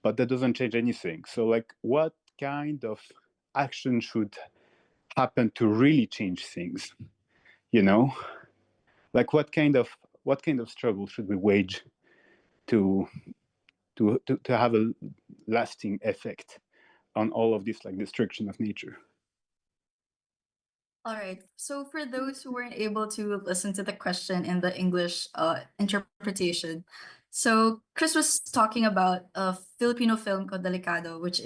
but that doesn't change anything. So like what kind of action should happen to really change things? Like what kind of struggle should we wage to have a lasting effect on all of this like destruction of nature?
All right. So for those who weren't able to listen to the question in the English interpretation, so Chris was talking about a Filipino film called Delicado, which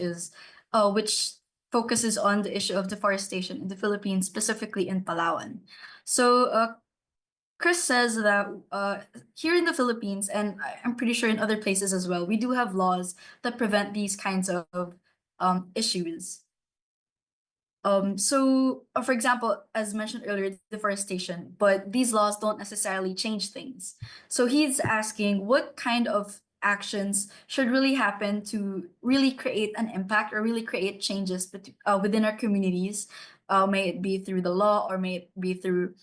focuses on the issue of deforestation in the Philippines, specifically in Palawan. So Chris says that here in the Philippines, and I'm pretty sure in other places as well, we do have laws that prevent these kinds of issues. So, for example, as mentioned earlier, deforestation, but these laws don't necessarily change things. So he's asking what kind of actions should really happen to really create an impact or really create changes within our communities, may it be through the law or may it be through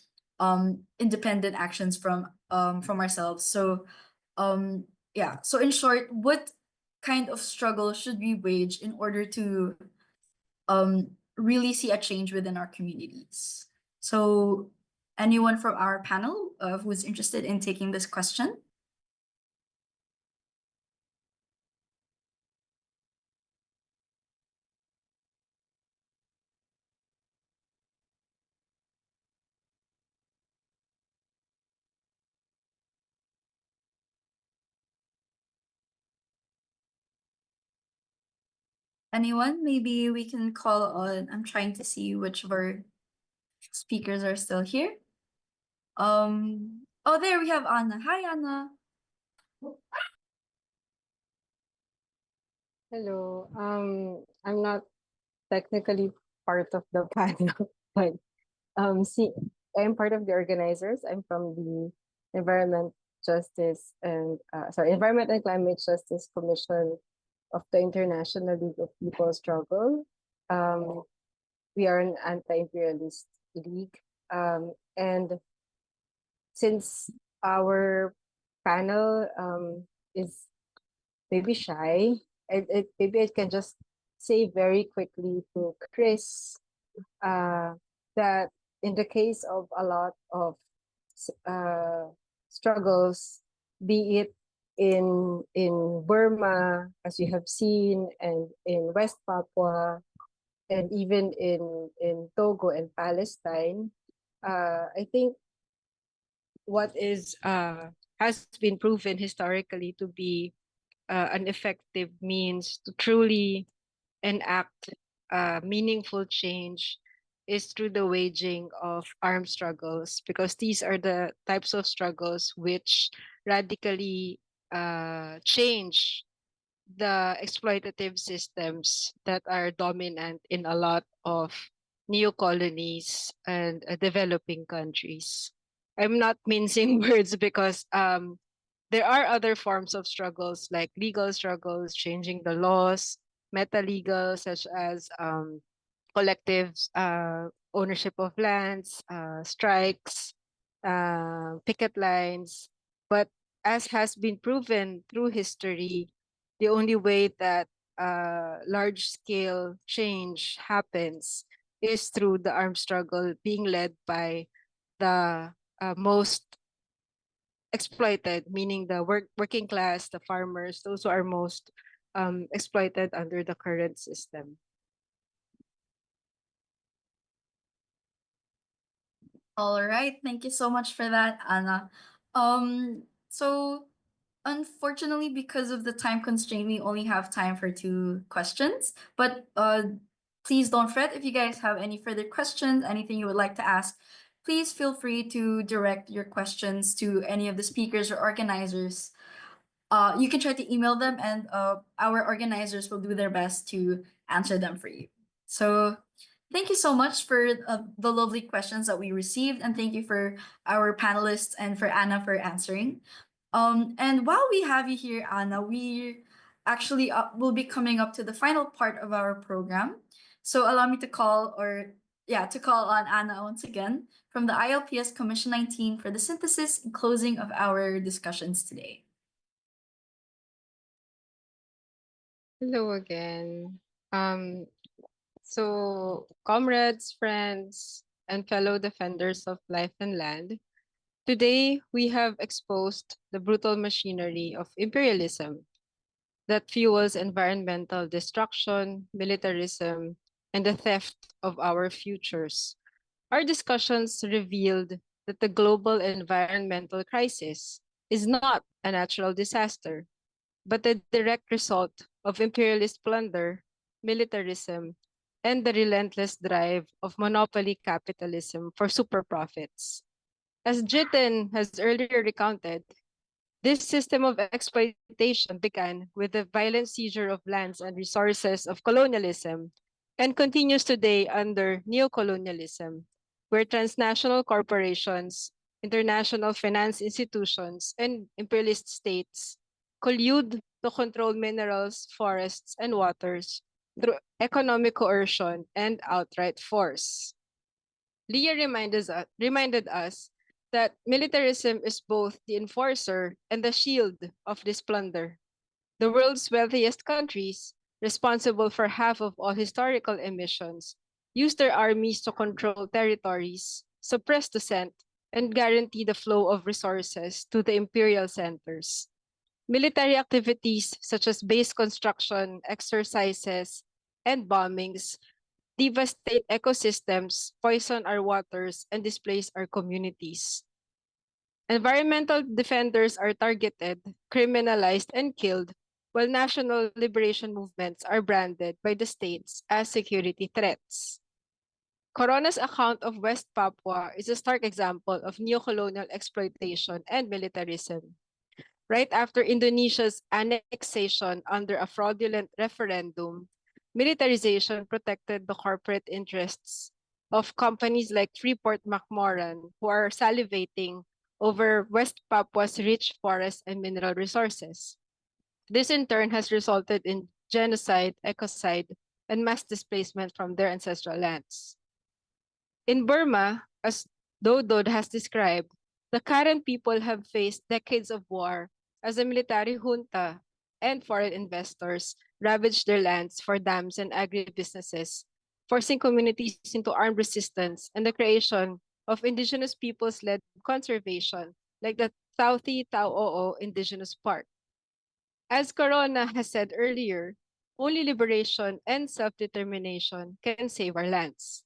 independent actions from ourselves. So, yeah. So in short, what kind of struggle should we wage in order to really see a change within our communities? So anyone from our panel who's interested in taking this question? Anyone? Maybe we can call on, I'm trying to see which of our speakers are still here. Oh, there we have Anna. Hi, Anna.
Hello. I'm not technically part of the panel, but see, I'm part of the organizers. I'm from the Environment Justice and Environment and Climate Justice Commission of the International League of People Struggle. We are an anti-imperialist league, and since our panel is maybe shy, maybe I can just say very quickly to Chris that in the case of a lot of struggles, be it in Burma, as you have seen, and in West Papua, and even in Togo and Palestine, I think what is has been proven historically to be an effective means to truly enact meaningful change is through the waging of armed struggles, because these are the types of struggles which radically change the exploitative systems that are dominant in a lot of neo colonies and developing countries. I'm not mincing words because there are other forms of struggles like legal struggles, changing the laws, meta-legal, such as collective ownership of lands, strikes, picket lines. But as has been proven through history, the only way that large-scale change happens is through the armed struggle being led by the most exploited, meaning the working class, the farmers, those who are most exploited under the current system.
All right, thank you so much for that, Anna. So unfortunately, because of the time constraint, we only have time for 2 questions. But please don't fret if you guys have any further questions, anything you would like to ask. Please feel free to direct your questions to any of the speakers or organizers. You can try to email them, and our organizers will do their best to answer them for you. So, thank you so much for the lovely questions that we received, and thank you for our panelists and for Anna for answering. And while we have you here, Anna, we actually will be coming up to the final part of our program. So allow me to call on Anna once again from the ILPS Commission 19 for the synthesis and closing of our discussions today.
Hello again. So, comrades, friends, and fellow defenders of life and land, today we have exposed the brutal machinery of imperialism that fuels environmental destruction, militarism, and the theft of our futures. Our discussions revealed that the global environmental crisis is not a natural disaster, but a direct result of imperialist plunder, militarism, and the relentless drive of monopoly capitalism for superprofits. As Jiten has earlier recounted, this system of exploitation began with the violent seizure of lands and resources of colonialism and continues today under neocolonialism, where transnational corporations, international finance institutions, and imperialist states collude to control minerals, forests, and waters through economic coercion and outright force. Leah reminded us that militarism is both the enforcer and the shield of this plunder. The world's wealthiest countries, responsible for half of all historical emissions, use their armies to control territories, suppress dissent, and guarantee the flow of resources to the imperial centers. Military activities such as base construction, exercises, and bombings devastate ecosystems, poison our waters, and displace our communities. Environmental defenders are targeted, criminalized, and killed, while national liberation movements are branded by the states as security threats. Corona's account of West Papua is a stark example of neocolonial exploitation and militarism. Right after Indonesia's annexation under a fraudulent referendum, militarization protected the corporate interests of companies like Freeport-McMoran, who are salivating over West Papua's rich forest and mineral resources. This in turn has resulted in genocide, ecocide, and mass displacement from their ancestral lands. In Burma, as Dodod has described, the Karen people have faced decades of war as the military junta and foreign investors ravaged their lands for dams and agribusinesses, forcing communities into armed resistance and the creation of indigenous peoples-led conservation, like the Southie Tauoo Indigenous Park. As Corona has said earlier, only liberation and self-determination can save our lands.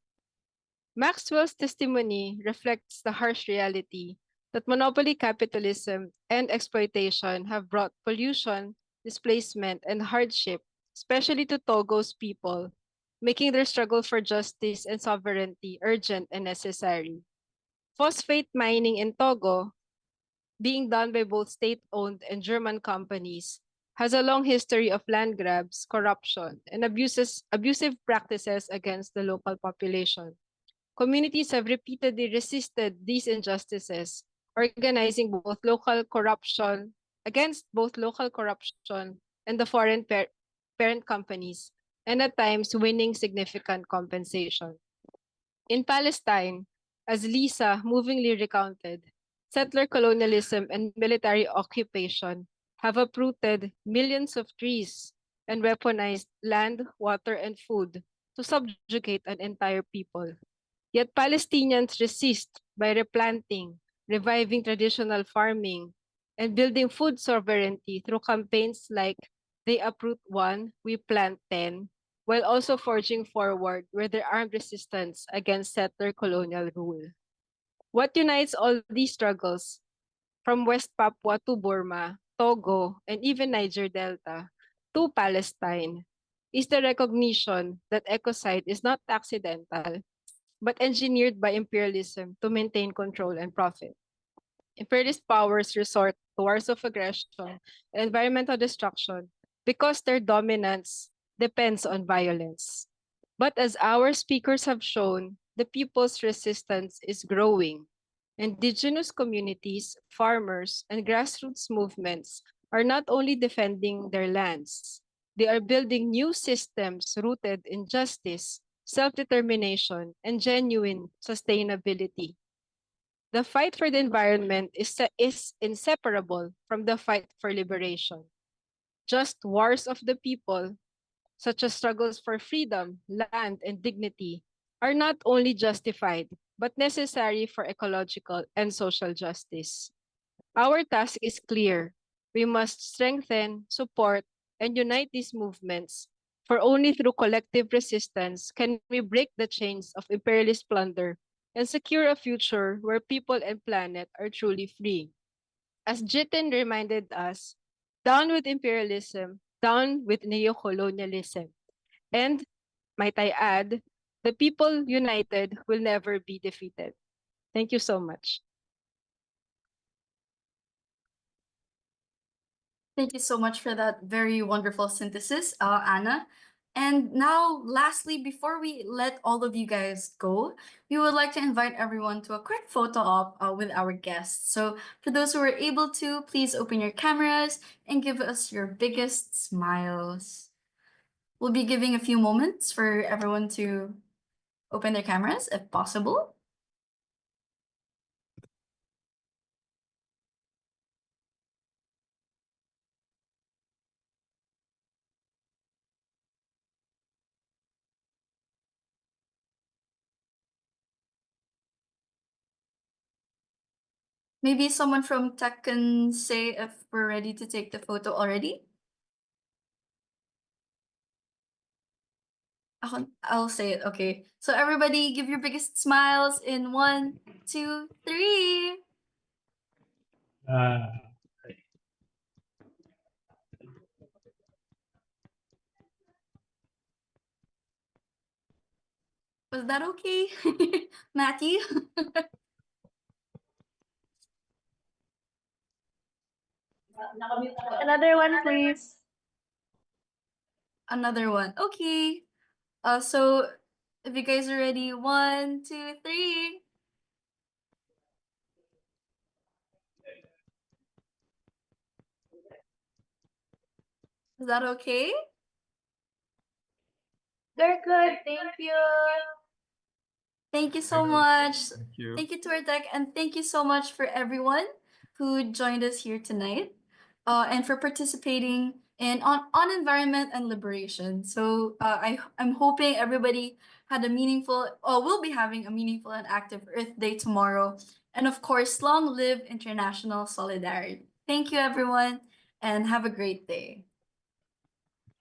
Maxwell's testimony reflects the harsh reality that monopoly capitalism and exploitation have brought pollution, displacement, and hardship, especially to Togo's people, making their struggle for justice and sovereignty urgent and necessary. Phosphate mining in Togo, being done by both state-owned and German companies, has a long history of land grabs, corruption, and abusive practices against the local population. Communities have repeatedly resisted these injustices, organizing both local corruption against both local corruption and the foreign parent companies, and at times winning significant compensation. In Palestine, as Lisa movingly recounted, settler colonialism and military occupation have uprooted millions of trees and weaponized land, water, and food to subjugate an entire people. Yet Palestinians resist by replanting, reviving traditional farming, and building food sovereignty through campaigns like They Uproot One, We Plant 10, while also forging forward with their armed resistance against settler colonial rule. What unites all these struggles, from West Papua to Burma, Togo, and even Niger Delta, to Palestine, is the recognition that ecocide is not accidental, but engineered by imperialism to maintain control and profit. Imperialist powers resort to wars of aggression and environmental destruction because their dominance depends on violence. But as our speakers have shown, the people's resistance is growing. Indigenous communities, farmers, and grassroots movements are not only defending their lands, they are building new systems rooted in justice, self-determination, and genuine sustainability. The fight for the environment is inseparable from the fight for liberation. Just wars of the people, such as struggles for freedom, land, and dignity, are not only justified, but necessary for ecological and social justice. Our task is clear. We must strengthen, support, and unite these movements, for only through collective resistance can we break the chains of imperialist plunder and secure a future where people and planet are truly free. As Jitin reminded us, down with imperialism, down with neocolonialism. And, might I add, the people united will never be defeated. Thank you so much.
Thank you so much for that very wonderful synthesis, Anna. And now, lastly, before we let all of you guys go, we would like to invite everyone to a quick photo op with our guests. So, for those who are able to, please open your cameras and give us your biggest smiles. We'll be giving a few moments for everyone to open their cameras if possible. Maybe someone from tech can say if we're ready to take the photo already. I'll say it. Okay. So everybody give your biggest smiles in 1, 2, 3. Was that okay? Matthew?
Another one, please.
Another one. Okay. So if you guys are ready, 1, 2, 3. Is that okay?
They're good. Thank you.
Thank you so much.
Thank you.
Thank you to our deck, and thank you so much for everyone who joined us here tonight, and for participating and on environment and liberation. So I'm hoping everybody had a meaningful, or will be having a meaningful and active Earth Day tomorrow. And of course, long live international solidarity. Thank you, everyone, and have a great day.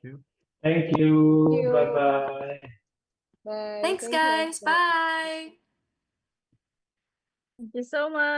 Thank you.
Thank you.
Bye-bye.
Bye.
Thanks,
Thank you,
guys.
everyone.
Bye.
Thank you so much.